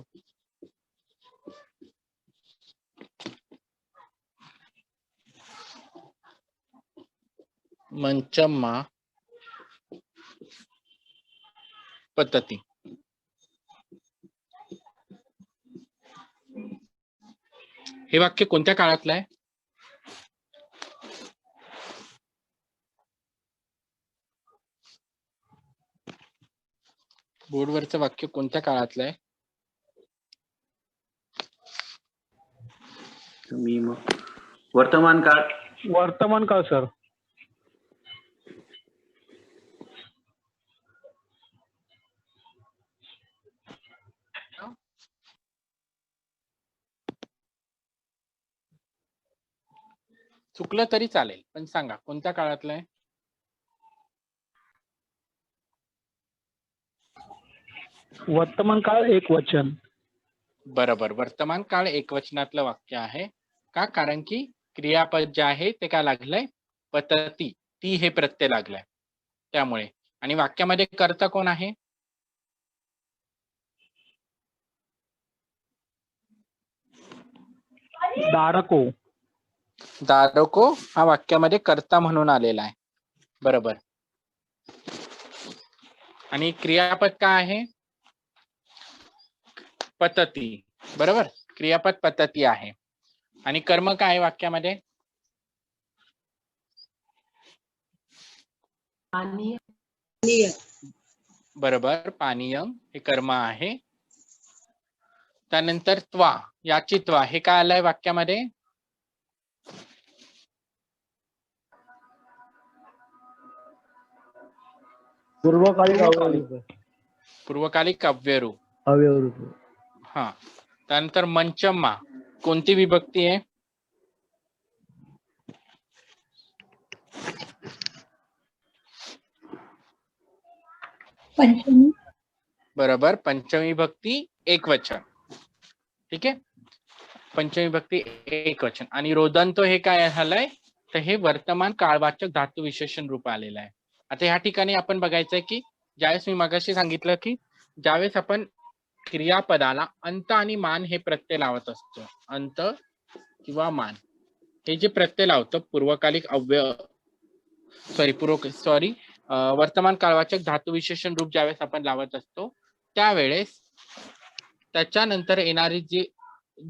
मंचम्मा पतती. हे वाक्य कोणत्या काळातलं आहे? बोर्डवरचं वाक्य कोणत्या काळातलं आहे? तुम्ही मग वर्तमान काळ. वर्तमान काळ सर. चुकलं तरी चालेल, पण सांगा कोणत्या काळातलं आहे? वर्तमान काळ एक वचन. बरोबर, वर्तमान काळ एकवचनातलं वाक्य आहे. का? कारण की क्रियापद जे आहे ते काय लागलंय? पतती. ती हे प्रत्यय लागलाय त्यामुळे. आणि वाक्यामध्ये कर्ता कोण आहे? दारको. दारको हा वाक्यामध्ये कर्ता म्हणून आलेला आहे. बरोबर. आणि क्रियापद काय आहे? पतती. बरोबर, क्रियापद पतती आहे. आणि कर्म काय आहे वाक्यामध्ये? बरोबर, पानीयम हे कर्म आहे. त्यानंतर त्वा, याचित्वा हे काय आलंय वाक्यामध्ये? पूर्वकालिक अव्ययरूप. हा. त्यानंतर मंचम्मा कोणती विभक्ती आहे? पंचमी. बरोबर, पंचमी विभक्ती एक वचन. ठीक आहे, पंचमी विभक्ती एक वचन. आणि रोदंतो हे काय झालंय? तर हे वर्तमान काळवाचक धातू विशेषण रूप आलेलं आहे. आता ह्या ठिकाणी आपण बघायचंय की ज्यावेळेस मी मगाशी सांगितलं की ज्यावेळेस आपण क्रियापदाला अंत आणि मान हे प्रत्यय लावत असतो, अंत किंवा मान हे जे प्रत्यय लावतो पूर्वकालिक वर्तमान काळवाचक धातू विशेषण रूप ज्यावेळेस आपण लावत असतो त्यावेळेस त्याच्यानंतर येणारी जी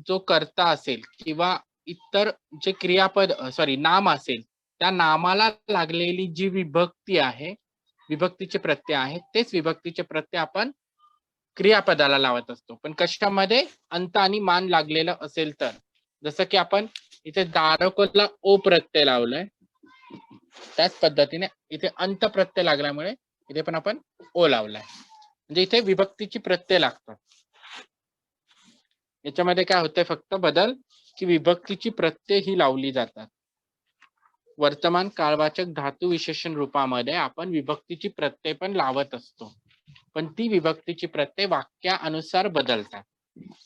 जो कर्ता असेल किंवा इतर जे क्रियापद नाम असेल त्या नामाला लागलेली जी विभक्ती आहे, विभक्तीचे प्रत्यय आहेत, तेच विभक्तीचे प्रत्यय आपण क्रियापदाला लावत असतो. पण कशामध्ये? अंत आणि मान लागलेलं असेल तर. जसं की आपण इथे दारकोला ओ प्रत्यय लावलाय, त्याच पद्धतीने इथे अंत प्रत्यय लागल्यामुळे इथे पण आपण ओ लावलाय. म्हणजे इथे विभक्तीची प्रत्यय लागतात. याच्यामध्ये काय होतंय फक्त बदल की विभक्तीची प्रत्यय ही लावली जातात. वर्तमान काळवाचक धातू विशेषण रूपामध्ये आपण विभक्तीची प्रत्यय पण लावत असतो, पण ती विभक्तीची प्रत्यय वाक्यानुसार बदलतात.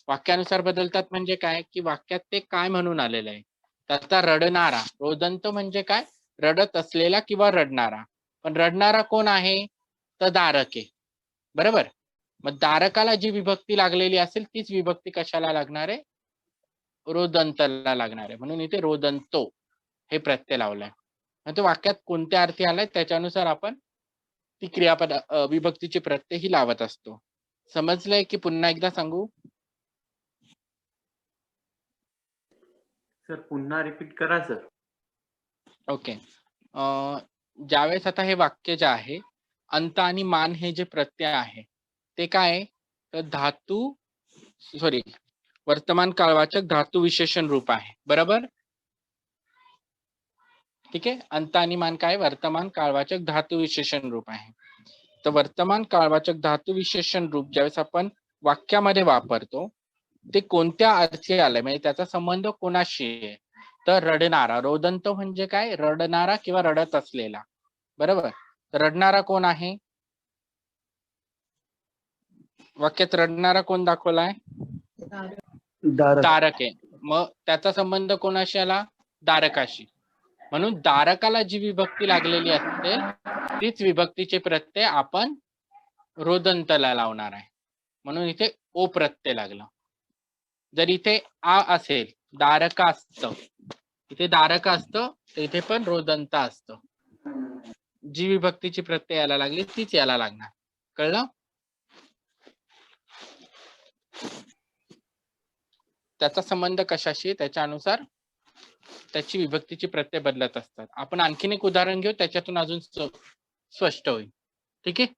वाक्यानुसार बदलतात म्हणजे काय की वाक्यात ते काय म्हणून आलेलं आहे. त्याचा रडणारा, रोदंत म्हणजे काय? रडत असलेला किंवा रडणारा. पण रडणारा कोण आहे? तर दारक आहे. बरोबर, मग दारकाला जी विभक्ती लागलेली असेल तीच विभक्ती कशाला लागणार आहे? रोदंतला लागणार आहे. म्हणून इथे रोदंतो हे प्रत्यय लावलाय. तो वाक्यात कोणत्या अर्थी आलाय त्याच्यानुसार आपण ती क्रियापद विभक्तीची प्रत्यय ही लावत असतो. समजलंय की पुन्हा एकदा सांगू? सर पुन्हा रिपीट करा सर. ओके. ज्यावेळेस आता हे वाक्य जे आहे अंत आणि मान हे जे प्रत्यय आहे ते काय? तर वर्तमान काळवाचक धातू विशेषण रूप आहे. बरोबर, ठीक आहे. अंत आणि मान काय? वर्तमान काळवाचक धातू विशेषण रूप आहे. तर वर्तमान काळवाचक धातू विशेषण रूप ज्यावेळेस आपण वाक्यामध्ये वापरतो ते कोणत्या अर्थी आलंय, म्हणजे त्याचा संबंध कोणाशी आहे? तर रडणारा. रोदंत म्हणजे काय? रडणारा किंवा रडत असलेला. बरोबर, तर रडणारा कोण आहे? वाक्यात रडणारा कोण दाखवलाय? दारक आहे. मग त्याचा संबंध कोणाशी आला? दारकाशी. म्हणून दारकाला जी विभक्ती लागलेली असेल तीच विभक्तीचे प्रत्यय आपण रोदंतला लावणार आहे. म्हणून इथे ओ प्रत्यय लागला. जर इथे आ असेल, दारका असतं, इथे दारका असतं, तर इथे पण रोदंत असतं. जी विभक्तीची प्रत्यय याला लागली तीच याला लागणार. कळलं? त्याचा संबंध कशाशी? त्याच्यानुसार त्याची विभक्तीची प्रत्यय बदलत असतात. आपण आणखीन एक उदाहरण घेऊ, त्याच्यातून अजून स्पष्ट होईल. ठीक आहे.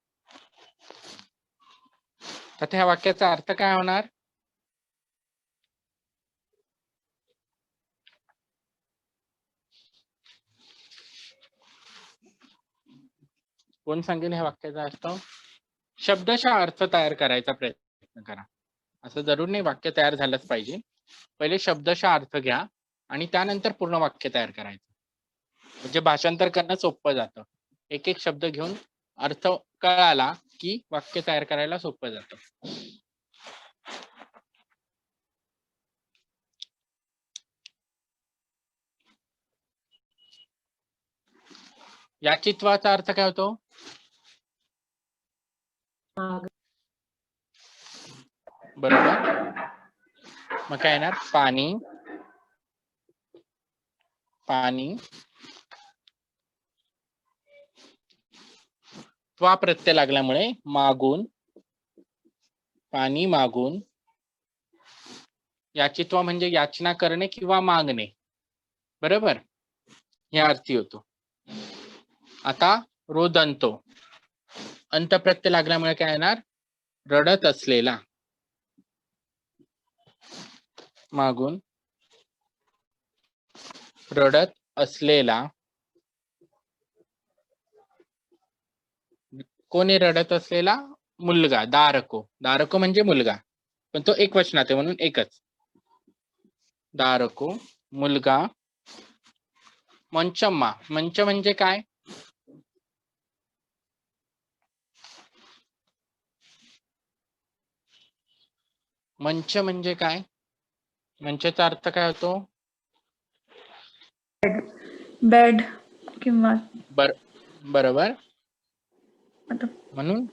तर ह्या वाक्याचा अर्थ काय होणार? कोण सांगेल ह्या वाक्याचा अर्थ? शब्दशः अर्थ तयार करायचा प्रयत्न करा. असं जरूर नाही वाक्य तयार झालंच पाहिजे. पहिले शब्दशः अर्थ घ्या आणि त्यानंतर पूर्ण वाक्य तयार करायचं. म्हणजे भाषांतर करणं सोपं जातं. एक एक शब्द घेऊन अर्थ कळाला की वाक्य तयार करायला सोपं जातं. याचित्वाचा अर्थ काय होतो? बरोबर. मग काय येणार? पाणी, पाणी. त्वा प्रत्यय लागल्यामुळे मागून, पाणी मागून. याचित्वा म्हणजे याचना करणे किंवा मागणे. बरोबर, या अर्थी होतो. आता रोदंतो, अंत प्रत्यय लागल्यामुळे काय येणार? रडत असलेला. मागून रडत असलेला. कोणी रडत असलेला? मुलगा, दारको. दारको म्हणजे मुलगा, पण तो एक वचनात आहे म्हणून एकच. दारको, मुलगा. मंचम्मा, मंच म्हणजे काय? मंच म्हणजे काय? मंचचा अर्थ काय होतो? बेड किंवा बरोबर. आता म्हणून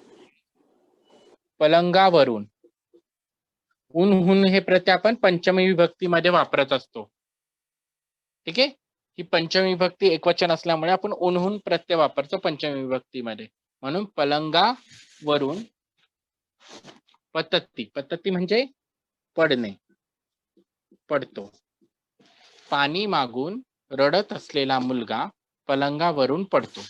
पलंगावरून. उन हे प्रत्यय आपण पंचमी विभक्तीमध्ये वापरत असतो. ठीक आहे. ही पंचमी विभक्ती एकवचन असल्यामुळे आपण उनहून प्रत्यय वापरतो पंचमी विभक्तीमध्ये. म्हणून पलंगावरून पतत्ती. पतत्ती म्हणजे पडणे, पडतो. पाणी मागून रडत असलेला मुलगा पलंगावरून पडतो.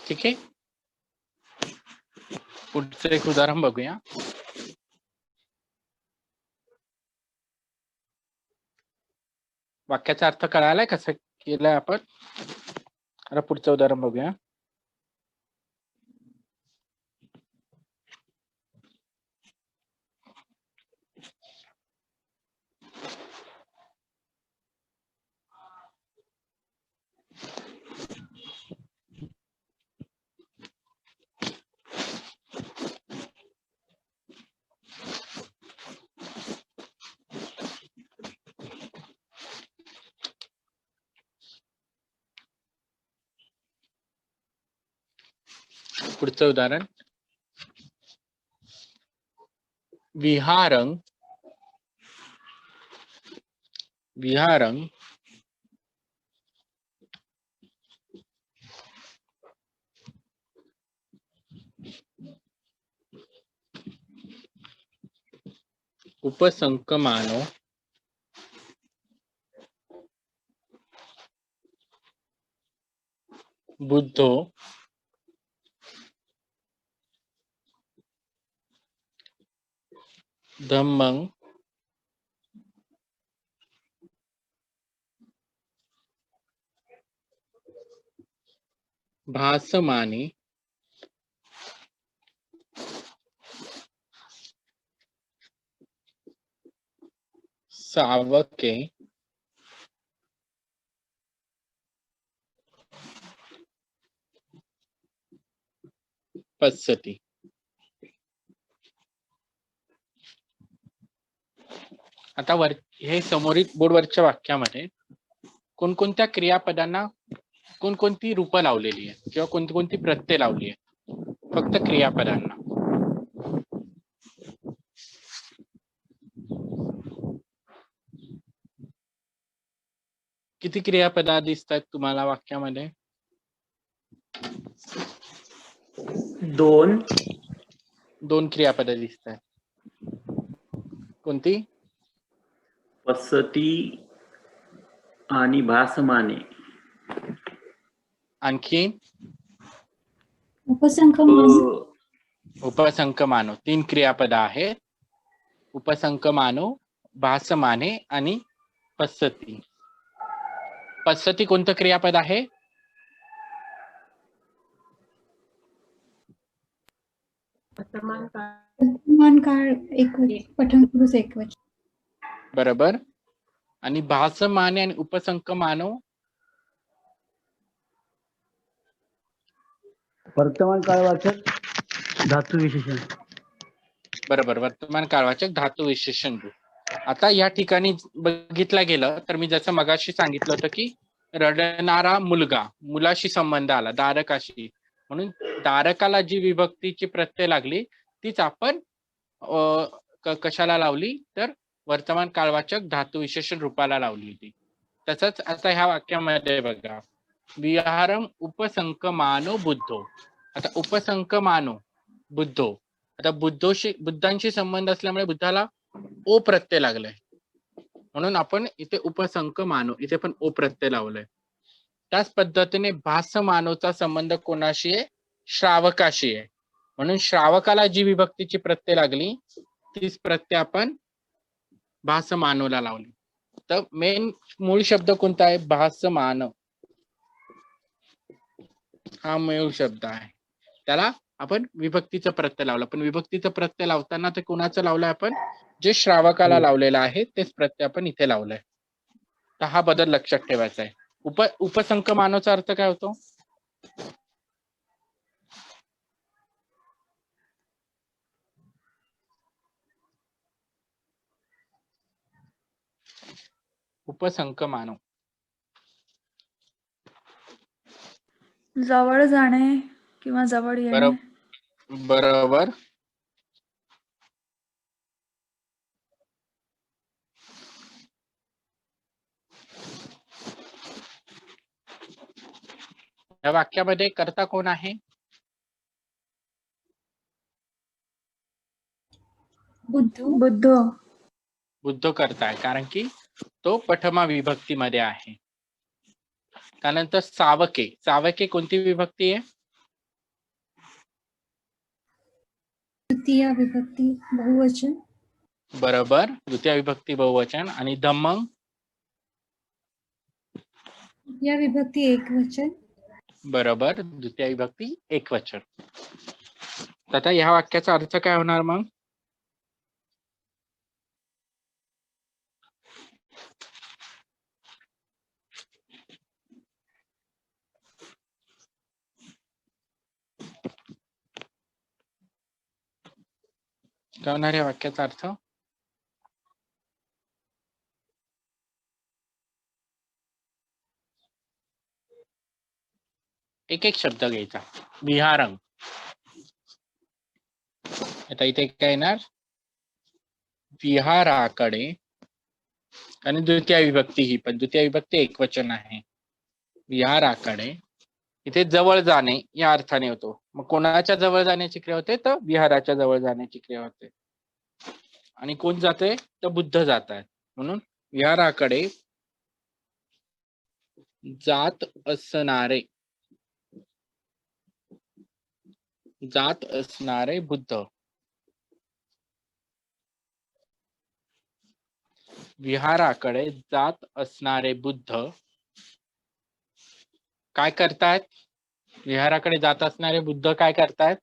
ठीक आहे. पुढचं एक उदाहरण बघूया. वाक्याचा अर्थ कळालाय कसं केलंय आपण? आता पुढचं उदाहरण बघूया. पुढचं उदाहरण. विहारंग, विहारंग उपसंकमानो बुद्धो धम्मं भासमाने सावके पश्यति. आता हे समोरील बोर्डवरच्या वाक्यामध्ये कोणकोणत्या क्रियापदांना कोणकोणती रूपं लावलेली आहेत किंवा कोणती प्रत्यय लावली आहेत. फक्त क्रियापदांना. किती क्रियापदा दिसतात तुम्हाला वाक्यामध्ये? 2 2 क्रियापदं दिसतात. कोणती? पसती आणि भासमाने. आणखी उपसंक्रमण उपसंकमानो 3 क्रियापद आहेत. उपसंकमानो, भासमाने आणि पश्यति. पश्यति कोणतं क्रियापद आहे? वर्तमान काळ एकवचन, प्रथम पुरुष एकवचन. बरोबर. आणि भासमाने आणि उपसंकमानो वर्तमान काळवाचक धातू विशेषण. बरोबर. वर्तमान काळवाचक धातू विशेषण रूप. आता या ठिकाणी बघितलं गेलं तर मी जसं मगाशी सांगितलं होतं की रडणारा मुलगा, मुलाशी संबंध आला, दारकाशी, म्हणून दारकाला जी विभक्तीची प्रत्यय लागली तीच आपण कशाला लावली तर वर्तमान काळवाचक धातू विशेषण रूपाला लावली होती. तसंच आता ह्या वाक्यामध्ये बघा, विहारम उपसंकमानो बुद्धो. आता उपसंकमानो बुद्धो, आता बुद्धांशी संबंध असल्यामुळे बुद्धाला ओ प्रत्यय लागलाय, म्हणून आपण इथे उपसंकमानो इथे पण ओ प्रत्यय लावलाय. त्याच पद्धतीने भासमानोचा संबंध कोणाशी आहे? श्रावकाशी आहे, म्हणून श्रावकाला जी विभक्तीची प्रत्यय लागली तीच प्रत्यय आपण भासमानोला लावली. तर मेन मूळ शब्द कोणता आहे? भासमान हा मूळ शब्द आहे. त्याला आपण विभक्तीचं प्रत्यय लावलं, पण विभक्तीचं प्रत्यय लावताना ते कोणाचं लावलंय आपण? जे श्रावकाला लावलेलं आहे तेच प्रत्यय आपण इथे लावलंय. तर हा बदल लक्षात ठेवायचा आहे. उपसंकमानोचा अर्थ काय होतो? उपसंकमानो जवळ जाणे किंवा जवळ येणे. बरोबर. या वाक्यामध्ये कर्ता कोण आहे? बुद्ध. बुद्ध कर्ता आहे, कारण की तो प्रथमा विभक्तीमध्ये आहे. त्यानंतर सावके. सावके कोणती विभक्ती आहे? तृतीय विभक्ती बहुवचन. बरोबर, द्वितीय विभक्ती बहुवचन. आणि धम्मं या विभक्ती एकवचन. बरोबर, द्वितीय विभक्ती एकवचन. आता ह्या वाक्याचा अर्थ काय होणार मग? काय होणार या वाक्याचा अर्थ? एक एक शब्द घ्यायचा. विहारम. आता इथे काय येणार? विहाराकडे. आणि द्वितीय विभक्ती ही पण द्वितीय विभक्ती एकवचन आहे. विहाराकडे इथे जवळ जाणे या अर्थाने होतो. मग कोणाच्या जवळ जाण्याची क्रिया होते? तर विहाराच्या जवळ जाण्याची क्रिया होते. आणि कोण जाते तर बुद्ध जात आहेत. म्हणून विहाराकडे जात असणारे बुद्ध. विहाराकडे जात असणारे बुद्ध काय करतायत? विहाराकडे जात असणारे बुद्ध काय करतायत?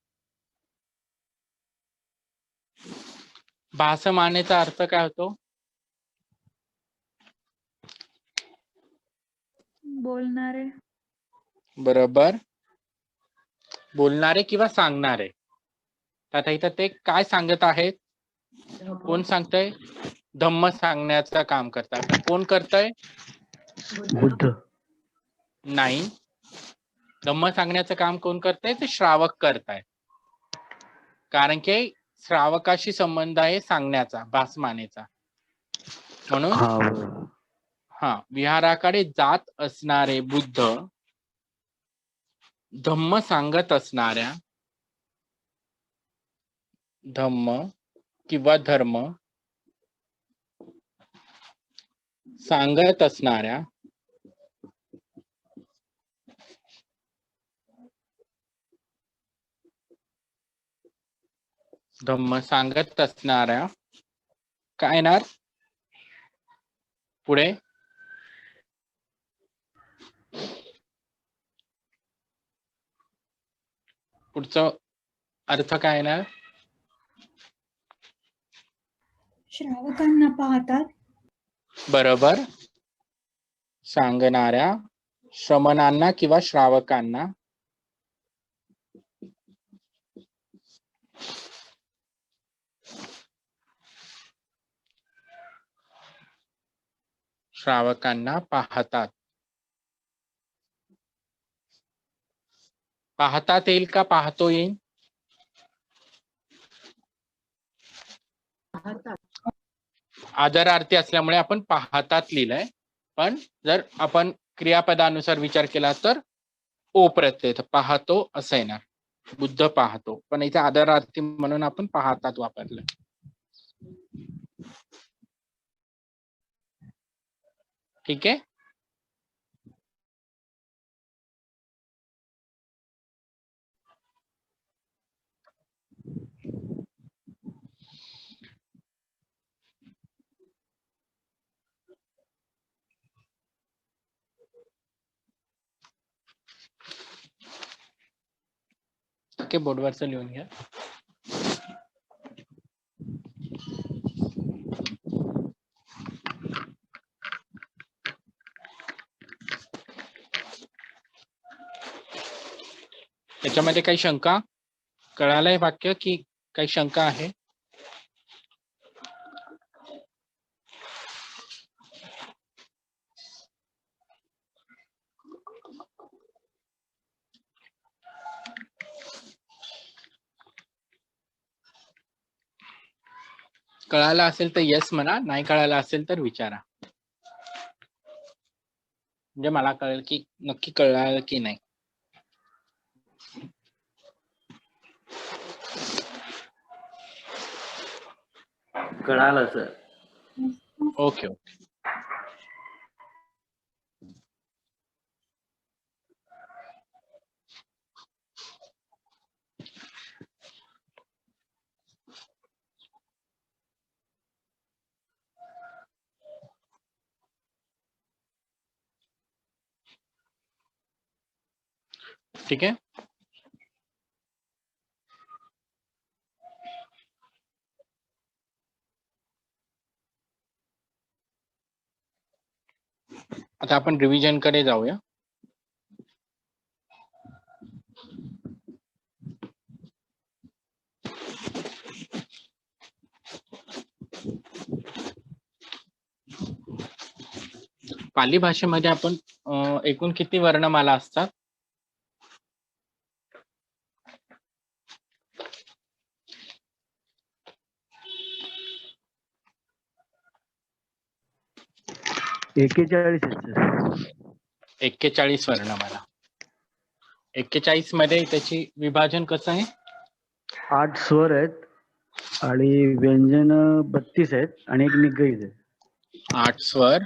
भासमानेचा अर्थ काय होतो? बोलणारे. बरोबर, बोलणारे किंवा सांगणारे. आता इथं ते काय सांगत आहेत? कोण सांगतंय? धम्म सांगण्याचं काम करताय. पण कोण करतंय? बुद्ध. नाही, धम्म सांगण्याचं काम कोण करतंय? ते श्रावक करताय. कारण की श्रावकाशी संबंध आहे सांगण्याचा, भासमानेचा. म्हणून हा बरोबर. विहाराकडे जात असणारे बुद्ध धम्म सांगत असणाऱ्या, धम्म किंवा धर्म सांगत असणाऱ्या काय येणार पुढे? पुढचं अर्थ काय येणार? श्रावकांना पाहतात. बरोबर, सांगणाऱ्या श्रमणांना किंवा श्रावकांना पाहतात. पाहतात येईल का पाहतो येईल? आदरार्थी असल्यामुळे आपण पाहतात लिहिलंय. पण जर आपण क्रियापदानुसार विचार केला तर ओ प्रत्यय पाहतो असं येणार. बुद्ध पाहतो, पण इथे आदरार्थी म्हणून आपण पाहतात वापरलं. ठीक आहे. ओके, बोर्डवरचं लिहून घ्या. याच्यामध्ये काही शंका? कळालंय वाक्य की काही शंका आहे? कळालं असेल तर येस म्हणा, नाही कळालं असेल तर विचारा. म्हणजे मला कळेल की नक्की कळालं की नाही. कळालं सर. Okay okay. ठीक आहे. आता आपण रिव्हिजन कडे जाऊया. पाली भाषेमध्ये आपण एकूण किती वर्णमाला असतात? एकेचाळीस. 41 वर्णमाला. 41 मध्ये त्याची विभाजन कसं आहे? 8 स्वर आहेत आणि व्यंजन 32 आहेत आणि एक निगईत आहे. 8 स्वर,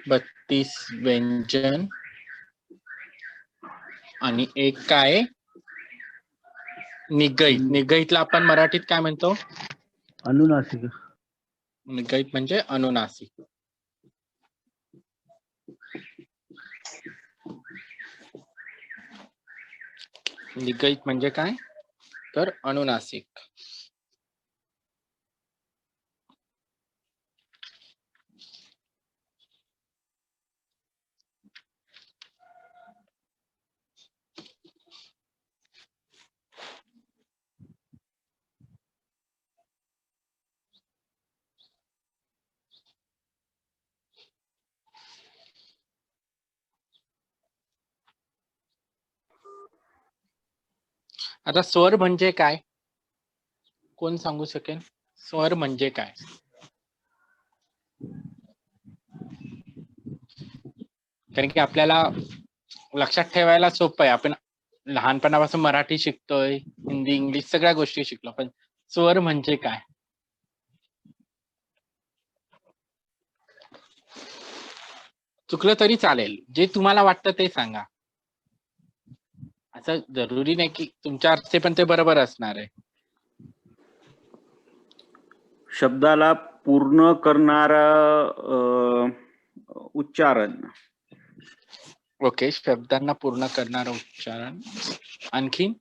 32 व्यंजन आणि एक काय आहे? निगईत. निगईतला आपण मराठीत काय म्हणतो? अनुनासिक. निगईत म्हणजे अनुनासिक. निगईत म्हणजे काय? तर अनुनासिक. आता स्वर म्हणजे काय? कोण सांगू शकेल? स्वर म्हणजे काय? कारण की आपल्याला लक्षात ठेवायला सोपं आहे. आपण लहानपणापासून मराठी शिकतोय, हिंदी, इंग्लिश सगळ्या गोष्टी शिकलो, पण स्वर म्हणजे काय? चुकलं तरी चालेल, जे तुम्हाला वाटतं ते सांगा. असं जरुरी नाही की तुमच्या अर्थी पण ते बरोबर असणार आहे. शब्दाला पूर्ण करणारा उच्चारण. ओके, शब्दांना पूर्ण करणारं उच्चारण. आणखीन?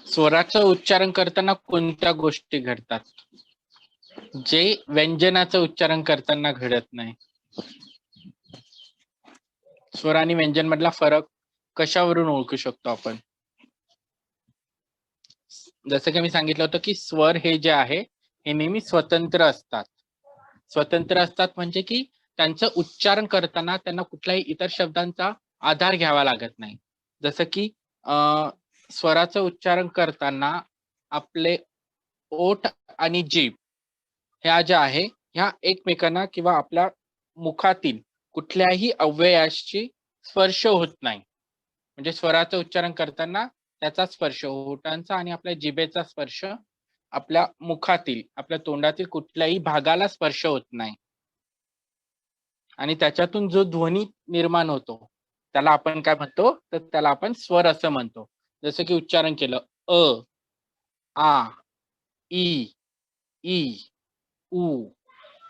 स्वराचं उच्चारण करताना कोणत्या गोष्टी घडतात जे व्यंजनाचं उच्चारण करताना घडत नाही? स्वर आणि व्यंजन मधला फरक कशावरून ओळखू शकतो आपण? जसं की मी सांगितलं होतं की स्वर हे जे आहे हे नेहमी स्वतंत्र असतात. स्वतंत्र असतात म्हणजे की त्यांचं उच्चारण करताना त्यांना कुठल्याही इतर शब्दांचा आधार घ्यावा लागत नाही. जसं की स्वराचं उच्चारण करताना आपले ओठ आणि जीभ ह्या ज्या आहे ह्या एकमेकांना किंवा आपल्या मुखातील कुठल्याही अवयवाशी स्पर्श होत नाही. म्हणजे स्वराचं उच्चारण करताना त्याचा स्पर्श, ओठांचा आणि आपल्या जिभेचा स्पर्श आपल्या मुखातील, आपल्या तोंडातील कुठल्याही भागाला स्पर्श होत नाही. आणि त्याच्यातून जो ध्वनी निर्माण होतो त्याला आपण काय म्हणतो? तर त्याला आपण स्वर असं म्हणतो. जसं की उच्चारण केलं अ, आ, ई, ई, उ,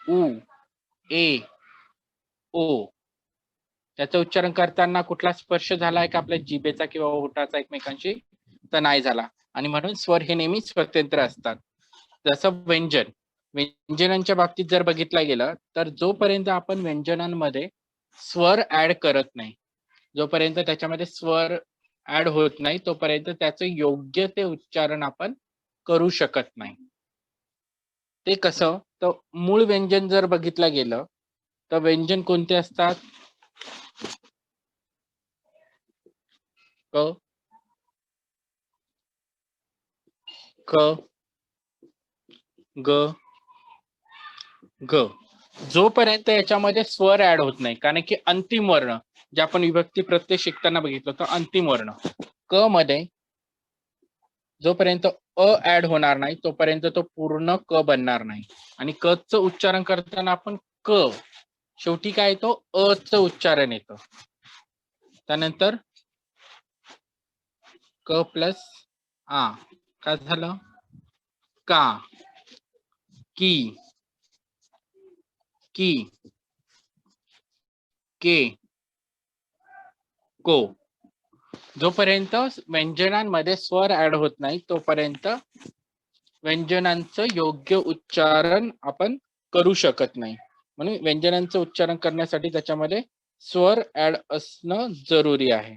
उ, ए, ओ. त्याचं उच्चारण करताना कुठला स्पर्श झालाय का आपल्या जिभेचा किंवा ओठाचा एकमेकांशी? तर नाही झाला. आणि म्हणून स्वर हे नेहमी स्वतंत्र असतात. जसं व्यंजन, व्यंजनांच्या बाबतीत जर बघितलं गेलं तर जोपर्यंत आपण व्यंजनांमध्ये स्वर ऍड करत नाही, जोपर्यंत त्याच्यामध्ये स्वर ऍड होत नाही तोपर्यंत त्याचं योग्य ते उच्चारण आपण करू शकत नाही. ते कसं? तर मूळ व्यंजन जर बघितलं गेलं तर व्यंजन कोणते असतात? क, क, ग, ग. जोपर्यंत याच्यामध्ये स्वर ऍड होत नाही, कारण की अंतिम वर्ण जे आपण विभक्ती प्रत्यय शिकताना बघितलं तर अंतिम वर्ण क मध्ये जोपर्यंत अ ऍड होणार नाही तोपर्यंत तो पूर्ण क बनणार नाही. आणि क चं उच्चारण करताना आपण क शेवटी काय येतो? अ चं उच्चारण येतं. त्यानंतर क प्लस आ काय झालं? का, की, की, के, को. जोपर्यंत व्यंजनांमध्ये स्वर ऍड होत नाही तोपर्यंत व्यंजनांचं योग्य उच्चारण आपण करू शकत नाही. म्हणून व्यंजनांचं उच्चारण करण्यासाठी त्याच्यामध्ये स्वर ऍड असणं जरुरी आहे.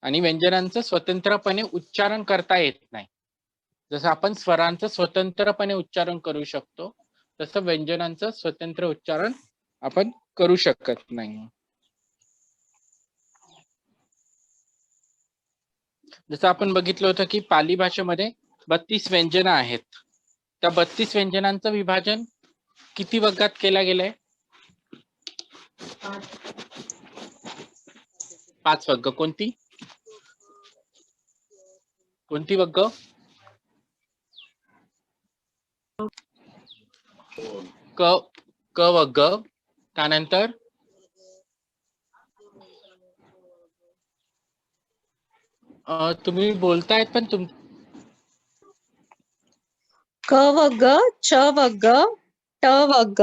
आणि व्यंजनांचं स्वतंत्रपणे उच्चारण करता येत नाही. जसं आपण स्वरांचं स्वतंत्रपणे उच्चारण करू शकतो तसं व्यंजनांचं स्वतंत्र उच्चारण आपण करू शकत नाही. जसं आपण बघितलं होतं की पाली भाषेमध्ये 32 व्यंजन आहेत. त्या 32 व्यंजनांचं विभाजन किती वर्गात केलं गेलंय? 5 वर्ग. कोणती कोणती वर्ग? क वर्ग. त्यानंतर तुम्ही बोलतायत पण क वर्ग, च वर्ग, ट वर्ग.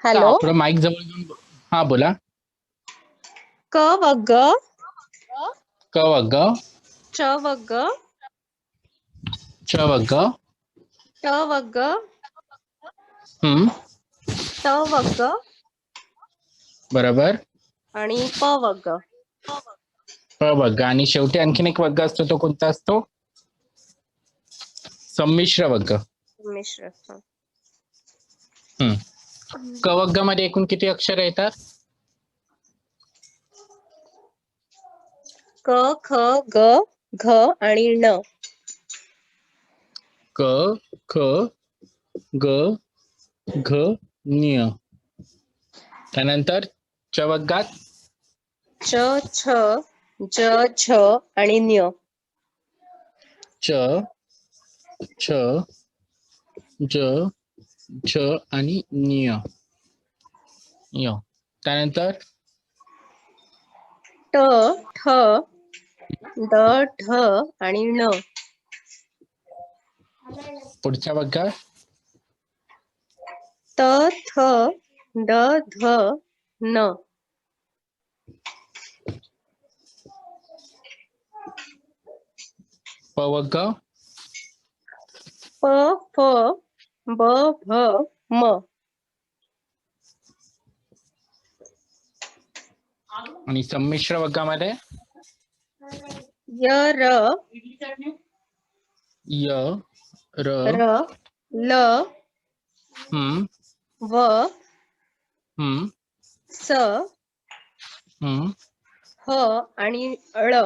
हॅलो. आपलं माईक जवळ घेऊन हा बोला. क वर्ग, क वर्ग, च वर्ग, च वर्ग, ट वर्ग, ट वर्ग बरोबर, आणि प वर्ग. प वर्ग. आणि शेवटी आणखीन एक वर्ग असतो, तो कोणता असतो? संमिश्र वर्ग. मिश्र. क वर्गामध्ये एकूण किती अक्षर येतात? क, ख, ग, घ आणि ण. क, ख, ग, घ, ञ. त्यानंतर च वर्गात च, छ, ज, झ आणि ञ. च, छ, ज, झ आणि ञ. ञ. त्यानंतर ट, ठ, ड, ढ आणि ण. पुढच्या वर्गात त, थ, ड, ध, न. प वर्ग, प, फ, ब, भ, म. आणि संमिश्र वर्गामध्ये य, र, य, र, र, ल, हम्म, व, हम्म, स, हम्म. ह आणि ळ.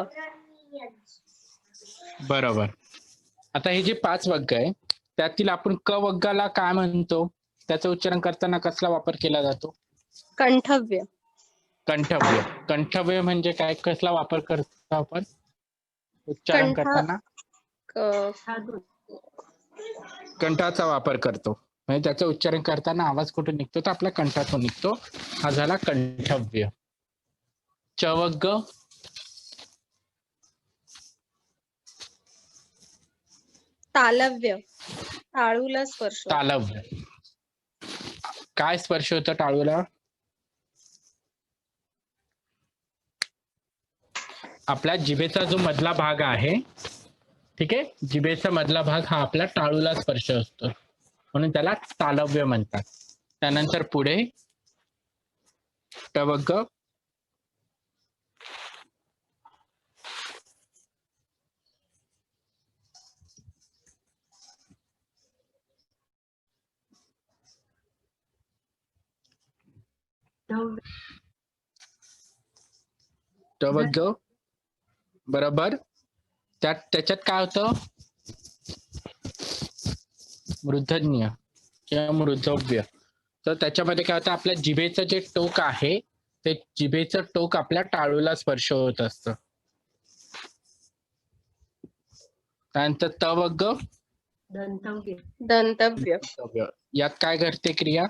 बरोबर. आता हे जे 5 वर्ग आहे त्यातील आपण क वर्गाला काय म्हणतो? त्याचं उच्चारण करताना कसला वापर केला जातो? कंठव्य. कंठव्य. कंठव्य म्हणजे काय? कसला वापर करतो आपण उच्चारण कंठ करताना? कंठाचा वापर करतो. म्हणजे त्याचं उच्चारण करताना आवाज कुठून निघतो? तर आपल्या कंठातून निघतो. हा झाला कंठव्य. च वर्ग, तालव्य. टाळूला स्पर्श. तालव्य. काय स्पर्श होतो टाळूला? आपल्या जिभेचा जो मधला भाग आहे, ठीक आहे, जिभेचा मधला भाग हा आपल्या टाळूला स्पर्श असतो, म्हणून त्याला तालव्य म्हणतात. त्यानंतर पुढे ट वर्ग, ट वर्ग, बरोबर. त्याच्यात काय होतं? मूर्धन्य किंवा मूर्धव्य. तर त्याच्यामध्ये काय होतं? आपल्या जिभेचं जे टोक आहे ते जिभेचं टोक आपल्या टाळूला स्पर्श होत असतं. त्यानंतर त वर्ग, दंतव्य. यात काय घडते क्रिया?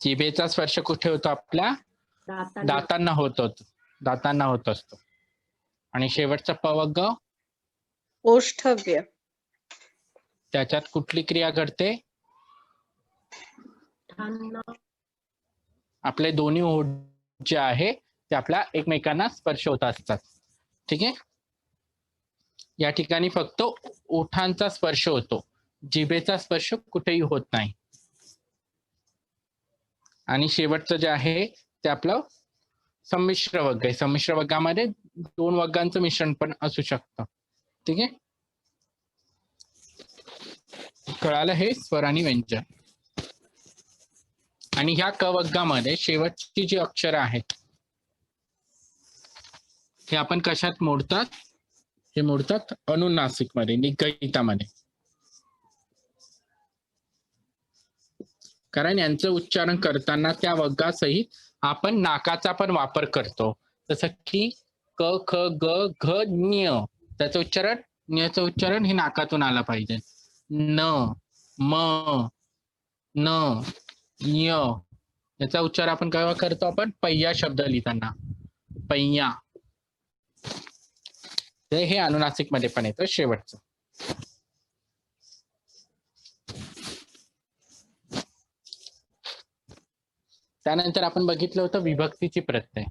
जिभेचा स्पर्श कुठे होतो? आपल्या दातांना होत असतो. आणि शेवटचा प वर्ग, ओष्ठव्य. त्याच्यात कुठली क्रिया घडते? आपले दोन्ही ओठ जे आहे ते आपल्या एकमेकांना स्पर्श होत असतात. ठीक आहे. या ठिकाणी फक्त ओठांचा स्पर्श होतो, जिभेचा स्पर्श कुठेही होत नाही. आणि शेवटचं जे आहे ते आपलं संमिश्र वर्ग आहे. संमिश्र वर्गामध्ये 2 वर्गांचं मिश्रण पण असू शकतं. ठीक आहे. कळालं हे स्वर आणि व्यंजन. आणि ह्या क वर्गामध्ये शेवटची जी अक्षरं आहेत हे आपण कशात मोडतात? हे मोडतात अनुनासिक मध्ये, निगदितामध्ये. कारण यांचं उच्चारण करताना त्या वग्गासहित आपण नाकाचा पण वापर करतो. जसं की क ख ग घ ञ, त्याचं उच्चारण, ञचं उच्चारण हे नाकातून आलं पाहिजे. न म न य, याचा उच्चार आपण केव्हा करतो? आपण पय्या शब्द लिहिताना, पय्या. हे अनुनासिक मध्ये पण येतं शेवटचं. त्यानंतर आपण बघितलं होतं विभक्तीची प्रत्यय.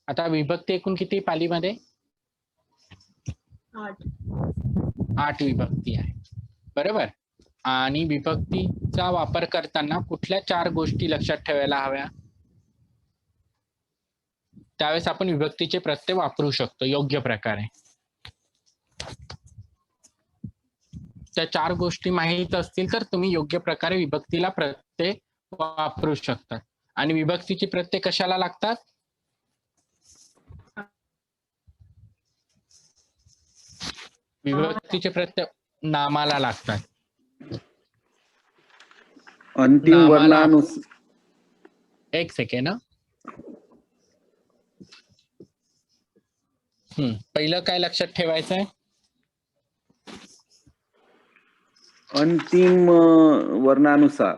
आता विभक्ती एकूण किती पालीमध्ये? 8 विभक्ती आहे, बरोबर. आणि विभक्तीचा वापर करताना कुठल्या 4 गोष्टी लक्षात ठेवायला हव्या? त्यावेळेस आपण विभक्तीचे प्रत्यय वापरू शकतो योग्य प्रकारे. त्या 4 गोष्टी माहीत असतील तर तुम्ही योग्य प्रकारे विभक्तीला प्रत्यय वापरू शकतात. आणि विभक्तीची प्रत्यय कशाला लागतात? विभक्तीचे प्रत्यय नामाला लागतात. अंतिम नामाला- वर्णानुसार एक सेकंड. पहिलं काय लक्षात ठेवायचं आहे? अंतिम वर्णानुसार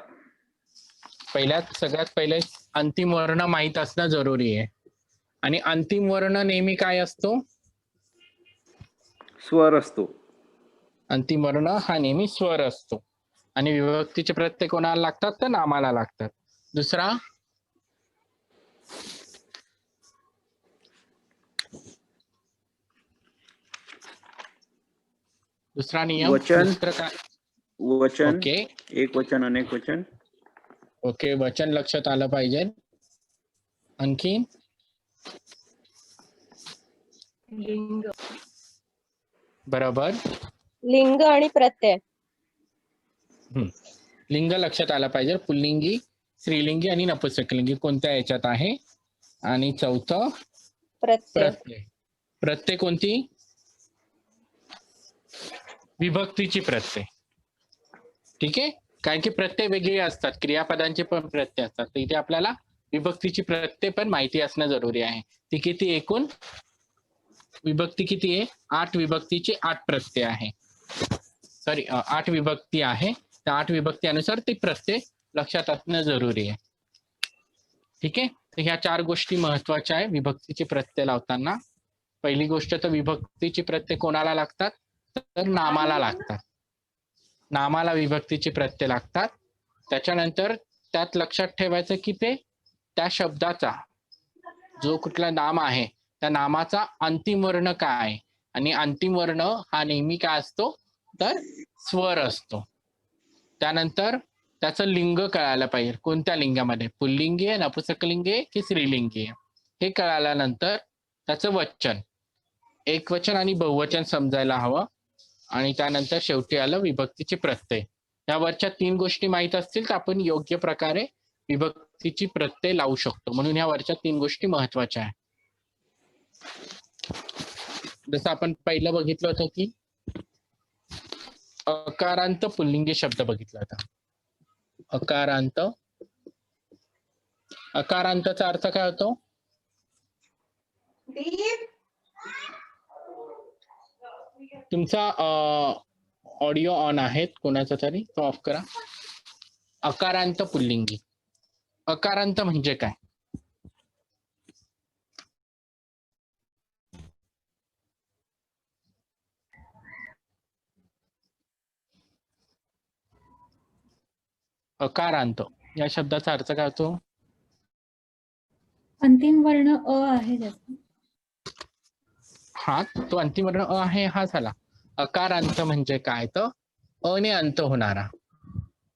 सगळ्यात पहिले अंतिम वर्ण माहित असणं जरुरी आहे. आणि अंतिम वर्ण नेहमी काय असतो? स्वर असतो. अंतिम वर्ण हा नेहमी स्वर असतो. आणि विभक्तीचे प्रत्यय कोणाला लागतात? तर नामाला लागतात. दुसरा, नियम. वचन. दुसरं काय? वचन, ओके एक वचन, अनेक वचन. ओके, वचन लक्षात आलं पाहिजे. आणखी लिंग. बरोबर, लिंग आणि प्रत्यय. लिंग लक्षात आलं पाहिजे. पुल्लिंगी, स्त्रीलिंगी आणि नपुंसकलिंगी कोणत्या याच्यात आहे. आणि चौथं प्रत्यय. प्रत्यय कोणती? विभक्तीची प्रत्यय. ठीक आहे, कारण की प्रत्यय वेगळे असतात, क्रियापदांचे पण प्रत्यय असतात. तर इथे आपल्याला विभक्तीची प्रत्यय पण माहिती असणं जरुरी आहे. ती किती? एकूण विभक्ती किती आहे? 8 विभक्तीचे 8 प्रत्यय आहे. 8 विभक्ती आहे. त्या 8 विभक्ती ते प्रत्यय लक्षात असणं जरुरी आहे. ठीक आहे, तर ह्या 4 गोष्टी महत्वाच्या आहे विभक्तीचे प्रत्यय लावताना. पहिली गोष्ट तर विभक्तीचे प्रत्यय कोणाला लागतात? तर नामाला लागतात. नामाला विभक्तीचे प्रत्यय लागतात. त्याच्यानंतर त्यात लक्षात ठेवायचं की ते त्या शब्दाचा जो कुठला नाम आहे त्या नामाचा अंतिम वर्ण काय आहे. आणि अंतिम वर्ण हा नेहमी काय असतो? तर स्वर असतो. त्यानंतर त्याचं लिंग कळायला पाहिजे. कोणत्या लिंगामध्ये? पुल्लिंगी आहे, नपुंसकलिंगी आहे की स्त्रीलिंगी आहे, हे कळाल्यानंतर त्याचं वचन, एकवचन आणि बहुवचन समजायला हवं. आणि त्यानंतर शेवटी आलं विभक्तीचे प्रत्यय. यावरच्या 3 गोष्टी माहित असतील तर आपण योग्य प्रकारे विभक्तीची प्रत्यय लावू शकतो. म्हणून या वरच्या 3 गोष्टी महत्वाच्या आहेत. जसं आपण पहिलं बघितलं होतं की अकारांत पुल्लिंगी शब्द बघितला होता. अकारांत. अकारांतचा अर्थ काय होतो? तुमचा ऑडिओ ऑन आहे कोणाचा तरी, तो ऑफ करा. अकारांत पुल्लिंगी. अकारांत म्हणजे काय? अकारांत या शब्दाचा अर्थ काय होतो? अंतिम वर्ण अ आहे त्याचा. हा, तो अंतिम वर्ण अ आहे हा झाला. अकारांत म्हणजे काय? तर अने अंत होणारा.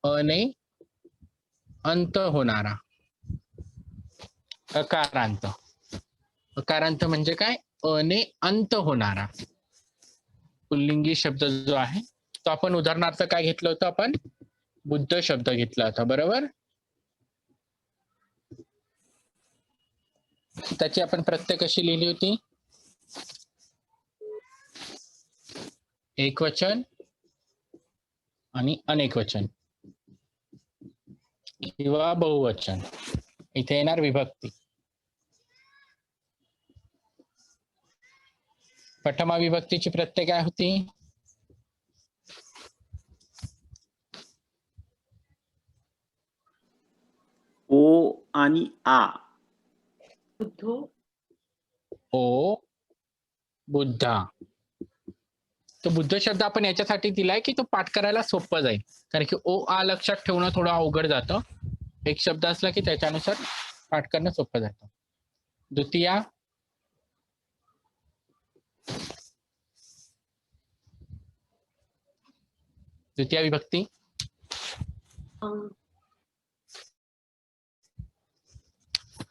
अने अंत होणारा अकारांत. अकारांत म्हणजे काय? अने अंत होणारा. पुल्लिंगी शब्द जो आहे तो आपण उदाहरणार्थ काय घेतलं होतं? आपण बुद्ध शब्द घेतला होता, बरोबर. त्याची आपण प्रत्यय कशी लिहिली होती? एकवचन आणि अनेकवचन किंवा बहुवचन. इथे येणार विभक्ती. प्रथमा विभक्तीची प्रत्यय काय होती? ओ आणि आ. ओ बुद्धा. तो बुद्ध शब्द आपण याच्यासाठी दिलाय की तो पाठ करायला सोपं जाईल, कारण की ओ आ लक्षात ठेवणं थोडं अवघड जातं. एक शब्द असला की त्याच्यानुसार पाठ करणं सोपं जातं. द्वितीया, द्वितीय विभक्ती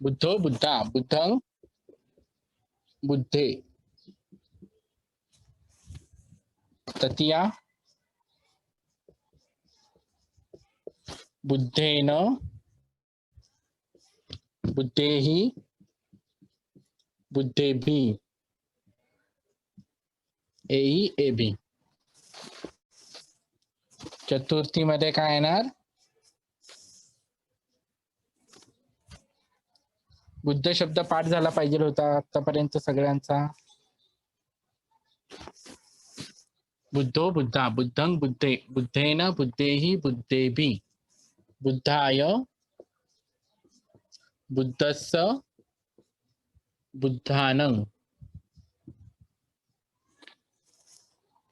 बुद्धो बुद्धा, बुद्धं बुद्धे. तृतीया बुद्धेन बुद्धेहि बुद्धेभिः. एई एबी. चतुर्थी मध्ये काय येणार? बुद्ध शब्द पाठ झाला पाहिजे होता आतापर्यंत सगळ्यांचा. बुद्धो बुद्धा, बुद्धं बुद्धे, बुद्धेन बुद्धेहि बुद्धेभिः. बुद्धाय बुद्धस्य बुद्धानं.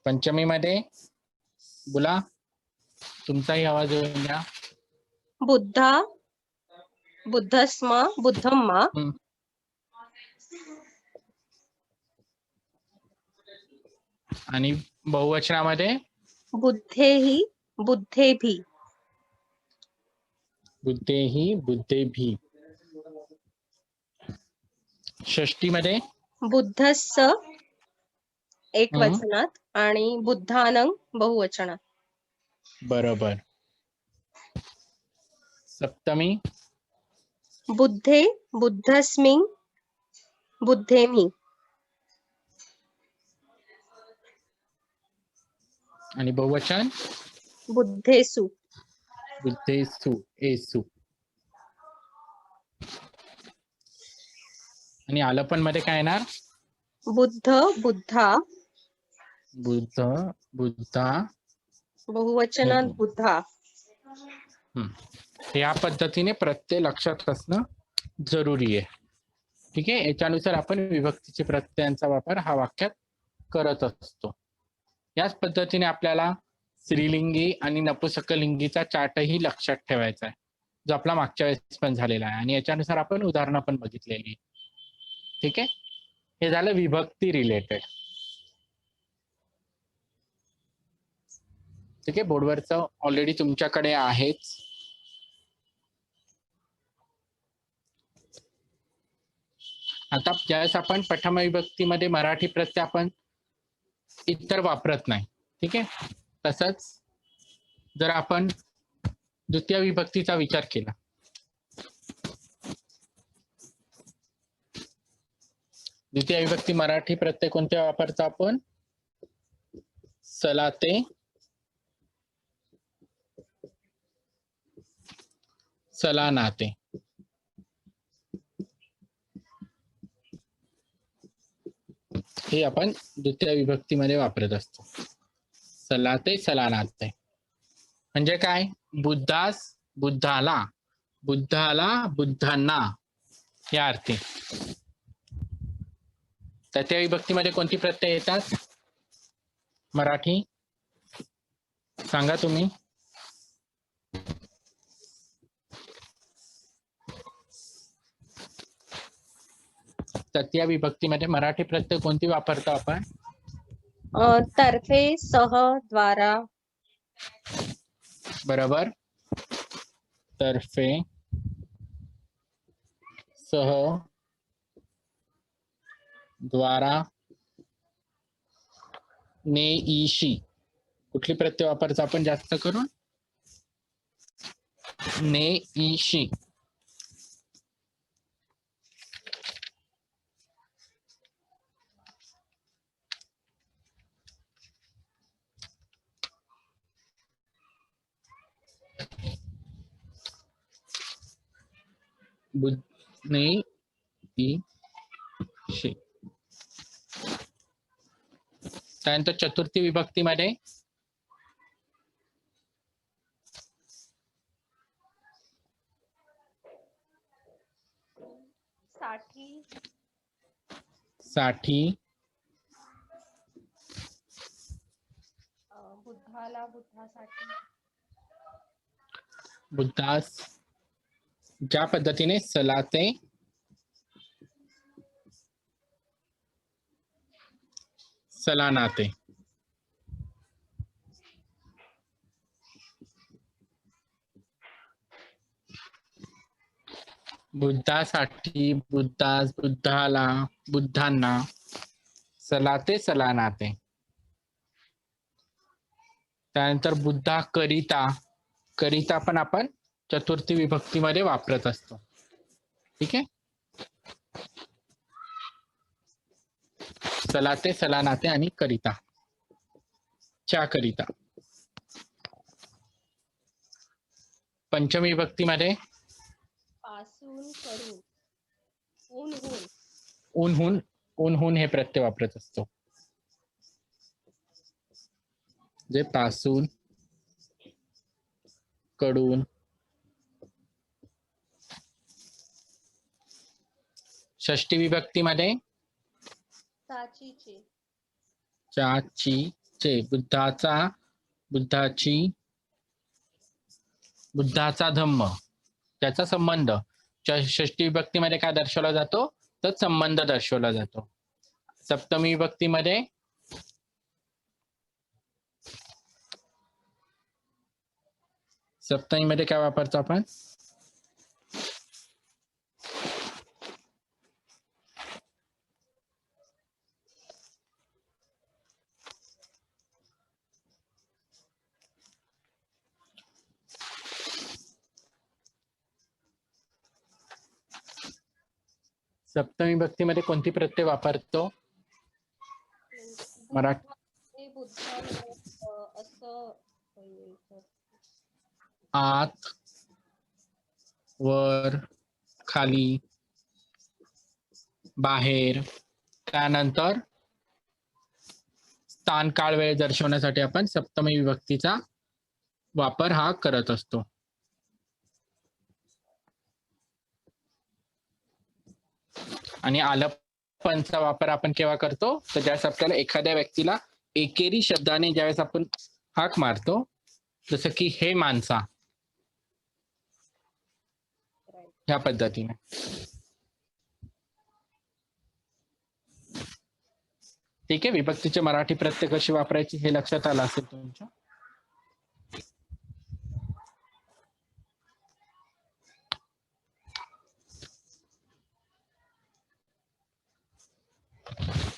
पंचमी मध्ये बोला, तुमचाही आवाज येऊन द्या. बुद्धा बुद्धस्म बुद्धम्मा. आणि बहुवचनामध्ये बुद्धेहि बुद्धेभिः. बुद्धेहि बुद्धेभिः. षष्टी मध्ये बुद्धस्य एकवचनात आणि बुद्धानं बहुवचनात. बरोबर. सप्तमी बुद्धे बुद्धस्मिन् बुद्धेमि. आणि बहुवचन बुद्धेषु. बुद्धेषु एषु. आणि आलपन मध्ये काय येणार? बुद्ध बुद्धा. बुद्ध बुद्धा बहुवचनात बुद्धा. या पद्धतीने प्रत्यय लक्षात असणं जरुरी आहे. ठीक आहे. याच्यानुसार आपण विभक्तीचे प्रत्ययांचा वापर हा वाक्यात करत असतो. याच पद्धतीने आपल्याला स्त्रीलिंगी आणि नपुंसकलिंगीचा चार्टही लक्षात ठेवायचा आहे, जो आपला मागच्या वेळेस पण झालेला आहे, आणि याच्यानुसार आपण उदाहरणं पण बघितलेली. ठीक आहे. हे झालं विभक्ती रिलेटेड. ठीक आहे. बोर्डवरचं ऑलरेडी तुमच्याकडे आहेच. आता ज्यावेळेस आपण प्रथम विभक्तीमध्ये मराठी प्रत्यय आपण इतर वापरत नाही. ठीक आहे. तसंच जर आपण द्वितीय विभक्तीचा विचार केला, द्वितीय विभक्ती मराठी प्रत्यय कोणते वापरतो आपण? सलाते, सलानाते. हे आपण द्वितीय विभक्तीमध्ये वापरत असतो. सलाते सलानाते म्हणजे काय? बुद्धास बुद्धाला, बुद्धाला बुद्धांना या अर्थी. तृतीय विभक्तीमध्ये कोणती प्रत्यय येतात मराठी? सांगा तुम्ही. तृतीय विभक्तीमध्ये मराठी प्रत्यय कोणती वापरतो आपण? तर्फे, सह, द्वारा. बरोबर. तर्फे, सह, द्वारा, ने, ईशी. कुठली प्रत्यय वापरतो आपण जास्त करून? ने, ईशी. बुद्धीशी. त्यानंतर चतुर्थी विभक्तीमध्ये साठी, साठी, बुद्धाला, बुद्धासाठी. बुद्धास. ज्या पद्धतीने सलाते, सलानाते. बुद्धासाठी, बुद्धास, बुद्धाला, बुद्धांना, सलाते, सलानाते. त्यानंतर बुद्धा करिता, करिता पण आपण चतुर्थी विभक्तीमध्ये वापरत असतो. ठीक आहे. सलाते, सलानाते आणि करिता, च्या करिता. पंचमी विभक्तीमध्ये पासून, करून, ऊनहून. ऊनहून, ऊनहून हे प्रत्यय वापरत असतो. जे पासून, कडून. षष्टी विभक्तीमध्ये साचीचे, चाची, चे. बुद्धाचा, बुद्धाची, बुद्धाचा धम्म, त्याचा संबंध. षष्टी विभक्तीमध्ये काय दर्शवला जातो? तर संबंध दर्शवला जातो. सप्तमी विभक्तीमध्ये सप्तमीमध्ये काय वापरतो आपण? सप्तमी विभक्तीमध्ये कोणती प्रत्यय वापरतो? मराठी. बुद्धाने, असं आत, वर, खाली, बाहेर. त्यानंतर स्थान, काळ, वेळ दर्शवण्यासाठी आपण सप्तमी विभक्तीचा वापर हा करत असतो. आणि आलपणचा वापर आपण केव्हा करतो? तर ज्यावेळेस आपल्याला एखाद्या व्यक्तीला एकेरी शब्दाने ज्यावेळेस आपण हाक मारतो, जसं की हे माणसा, ह्या पद्धतीने. ठीक आहे. विभक्तीचे मराठी प्रत्यय कशी वापरायची हे लक्षात आलं असेल तुमच्या.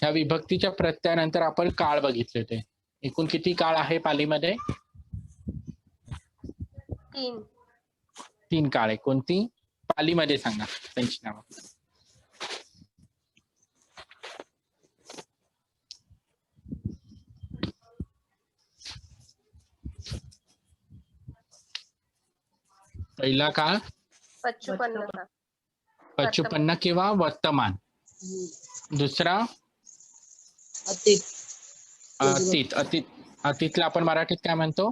ह्या विभक्तीच्या प्रत्ययानंतर आपण काळ बघितले होते. एकूण किती काळ आहे पालीमध्ये? 3. 3 काळ आहे. कोणती? पालीमध्ये सांगा त्यांची नावं. पहिला काळ पच्चुपन्नता, पच्चुपन्न किंवा वर्तमान. दुसरा अतीत, अतीत. अतीतला आपण मराठीत काय म्हणतो?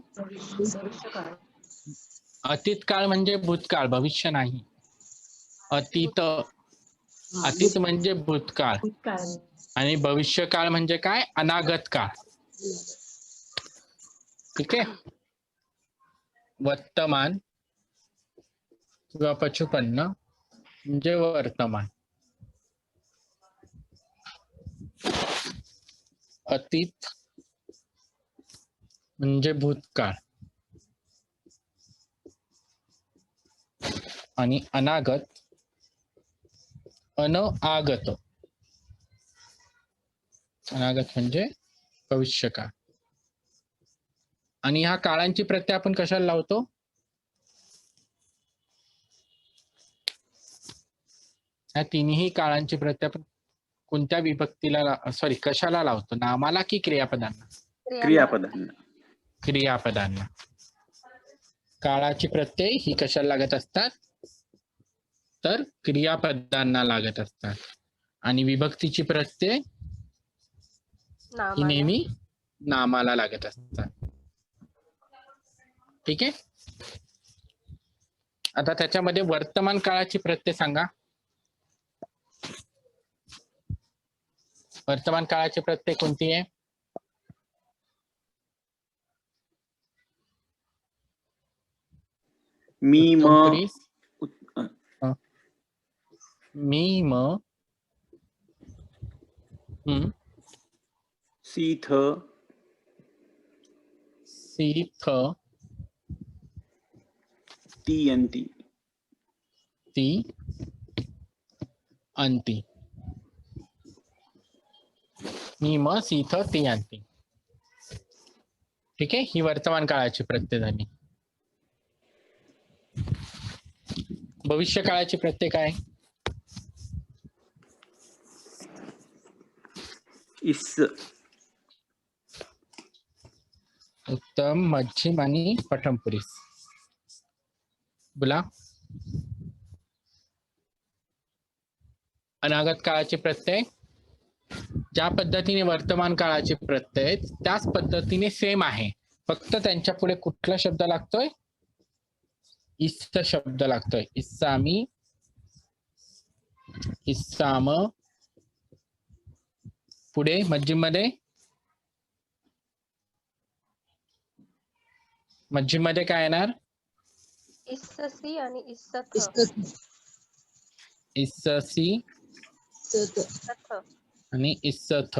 अतीत काळ म्हणजे भूतकाळ, भविष्य नाही. अतीत म्हणजे भूतकाळ आणि भविष्य काळ म्हणजे काय? अनागत काळ. ठीक आहे. वर्तमान किंवा पच्चुपन्न म्हणजे वर्तमान. अतीत म्हणजे भूतकाळ आणि अनागत, अनागत म्हणजे भविष्यकाळ. आणि ह्या काळांची प्रत्यय आपण कशाला लावतो? ह्या तिन्ही काळांची प्रत्यय आपण कोणत्या विभक्तीला, सॉरी, कशाला लावतो? नामाला की क्रियापदांना? क्रियापदांना. क्रियापदांना. काळाची प्रत्यय ही कशाला लागत असतात? तर क्रियापदांना लागत असतात आणि विभक्तीची प्रत्यय ही नामाला. नेहमी नामाला लागत असतात. ठीक आहे. आता त्याच्यामध्ये वर्तमान काळाची प्रत्यय सांगा. वर्तमान काळाची प्रत्यय कोणती आहे? मी म उत्तमपुरी, उत- मी म सीथ सी थ तियंती. ती अंती. मी म सी थ ती अंती. ठीक आहे. ही वर्तमान काळाची प्रत्यय झाली. भविष्य काळाची प्रत्यय काय? इस उत्तम, मध्यम आणि पठमपुरीस. बोला. अनागत काळाचे प्रत्यय ज्या पद्धतीने वर्तमान काळाचे प्रत्यय आहेत, त्याच पद्धतीने सेम आहे. फक्त त्यांच्या पुढे कुठला शब्द लागतोय? इस शब्द लागतोय. इस्सामी, इस्साम. पुढे मध्यम मध्ये काय येणार? इस्ससी आणि इस्सथ. इस्ससी इस्सथ. आणि इस्सथ.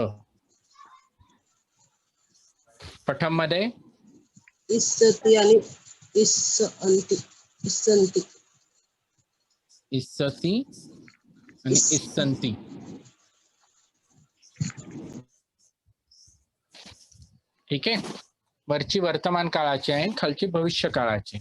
पठम मध्ये इस्सती आणि इस्संती. इस्संती. इस्सती आणि इस्संती. ठीक आहे. वरची वर्तमान काळाची आहे, खालची भविष्य काळाची.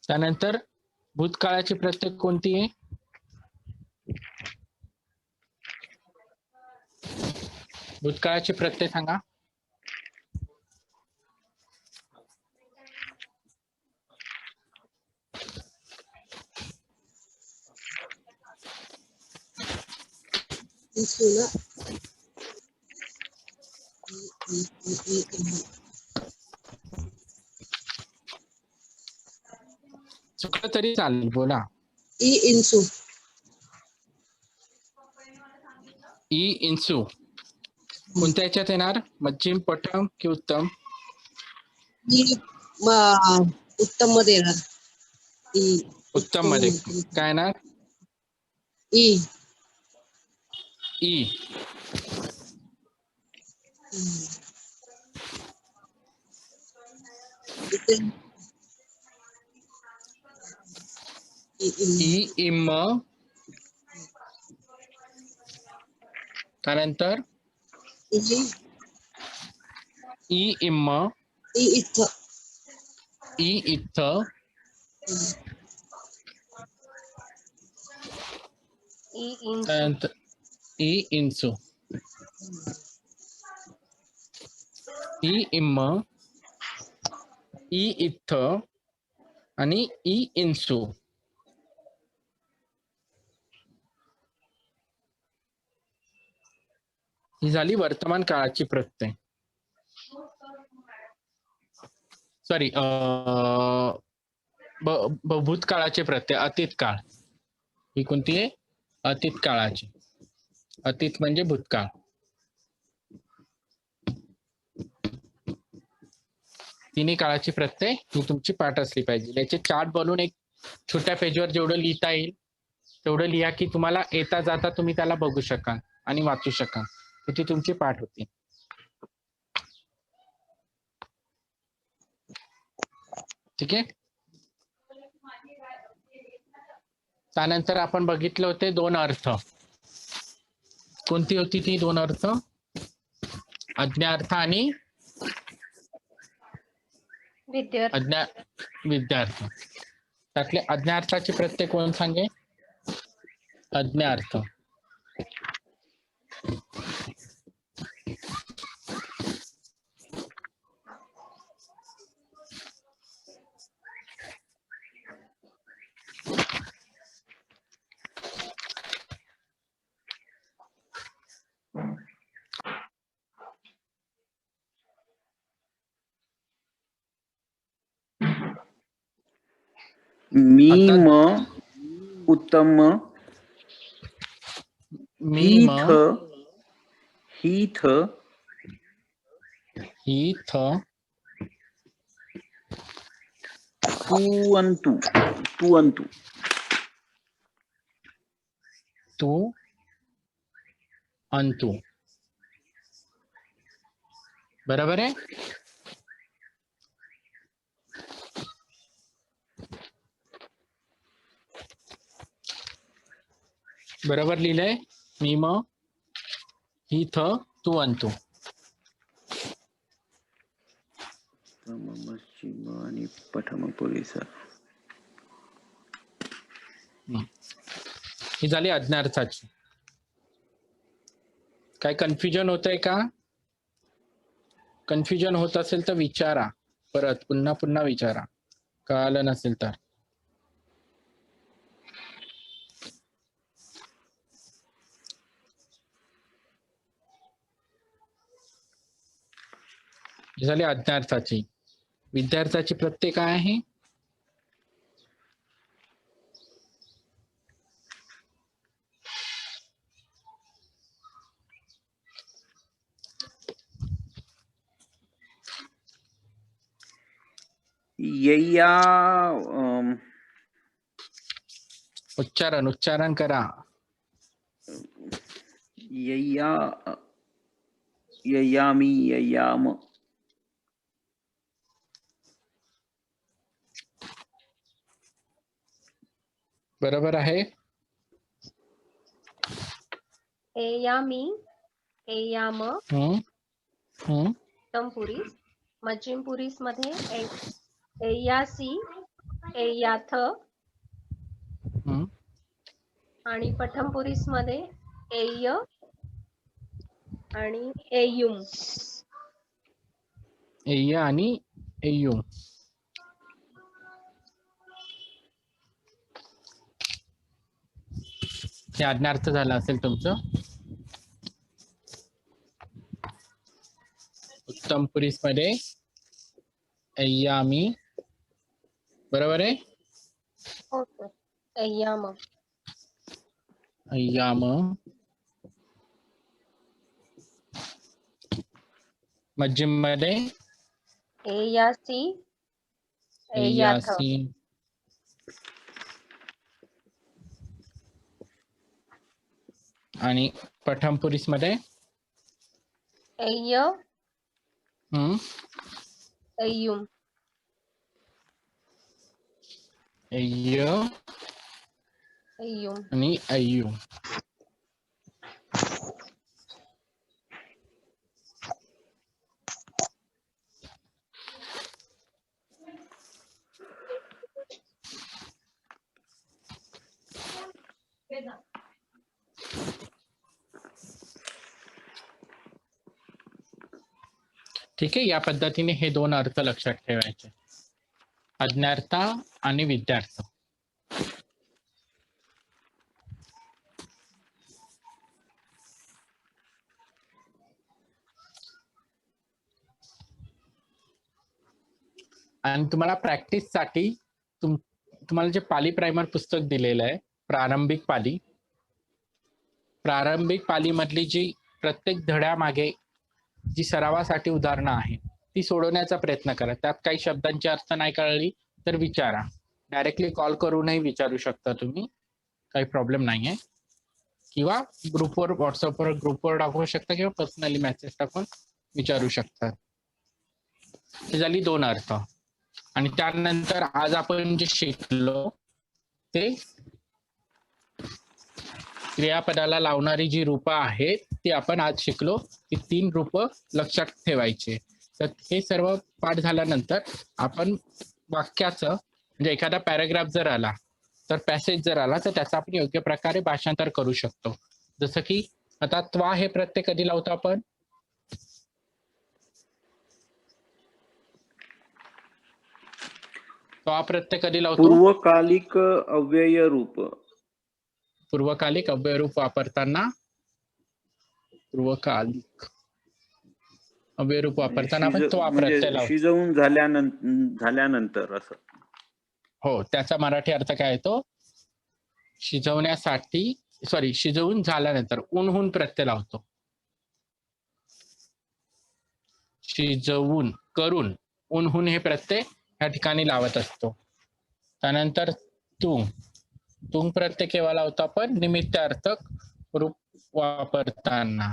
त्यानंतर भूतकाळाची प्रत्यय कोणती आहे? भूतकाळाची प्रत्यय सांगा. इस्सुना. चुकलं तरी चालेल, बोला. ई इंसू. ई इंसू कोणत्या याच्यात येणार? मध्यम, पठम की उत्तम? ई उत्तम मध्ये येणार. ई उत्तम मध्ये काय येणार? ई. ई. ई इम. त्यानंतर ई इम, ई इथ. ई इथ, ई इंसू. त्यानंतर ई इंसू, ई इम, ई इथ आणि ई इंसू. ही झाली वर्तमान काळाची प्रत्यय. सॉरी, भूतकाळाचे प्रत्यय. अतीत काळ ही कोणती आहे? अतीत काळाची. अतीत म्हणजे भूतकाळ. तिन्ही काळाची प्रत्यय ही तुमची पाठ असली पाहिजे. याचे चार्ट बनवून एक छोट्या पेजवर जेवढं लिहिता येईल तेवढं लिहा, की तुम्हाला येता जाता तुम्ही त्याला बघू शकाल आणि वाचू शकाल. ती तुमची पाठ होती. ठीक आहे. त्यानंतर आपण बघितले होते दोन अर्थ. कोणती होती ती दोन अर्थ? अज्ञार्थ आणि विद्यार्थी. विद्यार्थ. त्यातले आज्ञार्थाचे प्रत्यय कोण सांगे? आज्ञार्थ. मीम उत्तम मीम हीथ हीथ तुअंतु तू अंतु. बरोबर आहे. बरोबर लिहिलंय. मीम हीथ तू अंतु. पश्चिम आणि पठम पुरेसा. ही झाली आज्ञार्थाची. काय कन्फ्युजन होतंय का? कन्फ्युजन होत असेल तर विचारा, परत पुन्हा विचारा, कळालं नसेल तर. ही झाली आज्ञार्थाची. विद्यार्थ्याची प्रत्यय काय आहे? यय्या उच्चारण करा. यय्या ययामी ययाम. बरोबर आहे. एयामी एयाम उत्तम पुरीस. मध्यम पुरीस मध्ये एयासी एयाथ आणि पठम पुरीस मध्ये एय आणि एयुम. एय आणि एयू. हे आज्ञार्थ झालं असेल तुमचं. उत्तम पुरीस मध्ये एय्यामी. बरोबर आहे. हो सर. एय्याम. एय्याम. मध्यम मध्ये एयासी एयाथ. एयासी. आणि पठम पुरीस मध्ये एय एयुम. एय एयुम. आणि अय्यू. ठीक आहे. या पद्धतीने हे दोन अर्थ लक्षात ठेवायचे, आज्ञार्थ आणि विद्यार्थ. आणि तुम्हाला प्रॅक्टिस साठी तुम्हाला जे पाली प्रायमर पुस्तक दिलेलं आहे, प्रारंभिक पाली मधली जी प्रत्येक धड्यामागे जी सरावासाठी उदाहरणं आहेत ती सोडवण्याचा प्रयत्न करा. त्यात काही शब्दांची अर्थ नाही कळली तर विचारा. डायरेक्टली कॉल करूनही विचारू शकता तुम्ही, काही प्रॉब्लेम नाहीये. किंवा ग्रुपवर, व्हॉट्सअपवर ग्रुपवर टाकू शकता किंवा पर्सनली मेसेज टाकून विचारू शकता. ही झाली दोन अर्थ. आणि त्यानंतर आज आपण जे शिकलो ते क्रियापदाला लावणारी जी रूपं आहेत ती आपण आज शिकलो. ती 3 रूपं लक्षात ठेवायचे. तर हे सर्व पाठ झाल्यानंतर आपण वाक्याचं म्हणजे एखादा पॅराग्राफ जर आला तर पॅसेज जर आला तर त्याचं आपण योग्य प्रकारे भाषांतर करू शकतो. जसं की आता त्वा हे प्रत्यय कधी लावतो आपण? त्वा प्रत्यय कधी लावतो? पूर्वकालिक अव्यय रूप. पूर्वकालिक अव्ययरूप वापरताना आपण त्वा प्रत्यय म्हणजे लावतो. शिजवून झाल्यानंतर असं. हो, त्याचा मराठी अर्थ काय येतो? शिजवून झाल्यानंतर उन्हून प्रत्यय लावतो. शिजवून करून उन्हून हे प्रत्यय या ठिकाणी लावत असतो. त्यानंतर तुम प्रत्यय केव्हा लावतो आपण? निमित्तार्थक रूप वापरताना.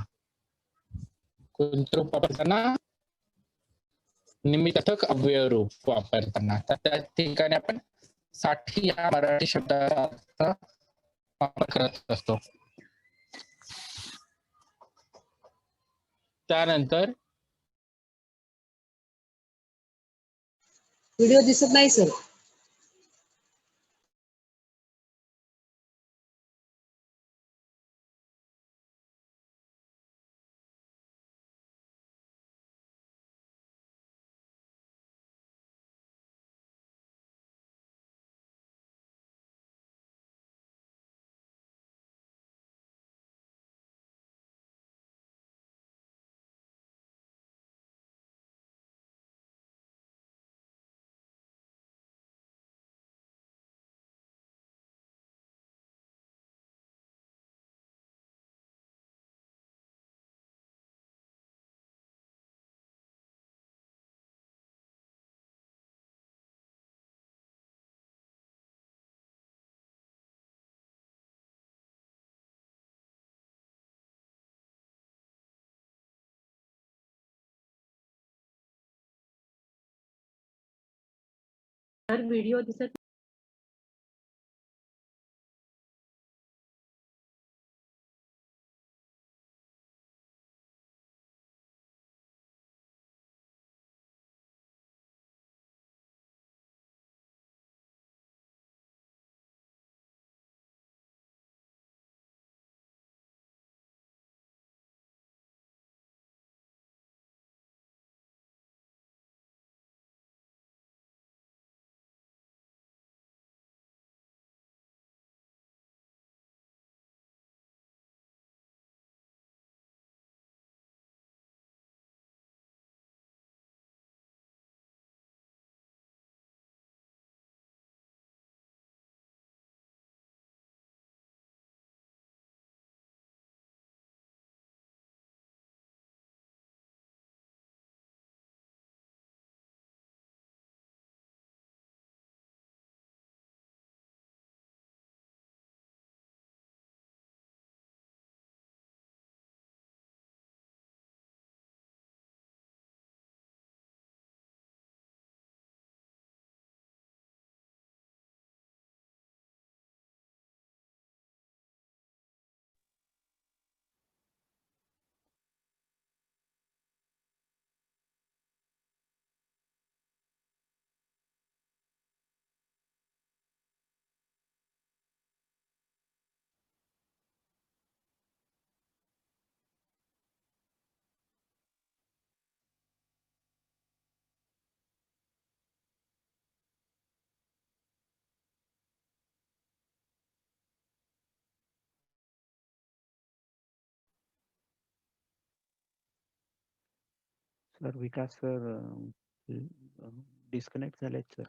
कोणतं रूप वापरताना? निमित्तार्थक अव्यय रूप वापरताना. तर त्या ठिकाणी आपण साठी या मराठी शब्दाचा अर्थ वापर करत असतो. त्यानंतर व्हिडिओ दिसत नाही सर. व्हिडिओ दिसत सर विकास सर डिस्कनेक्ट झालेत सर.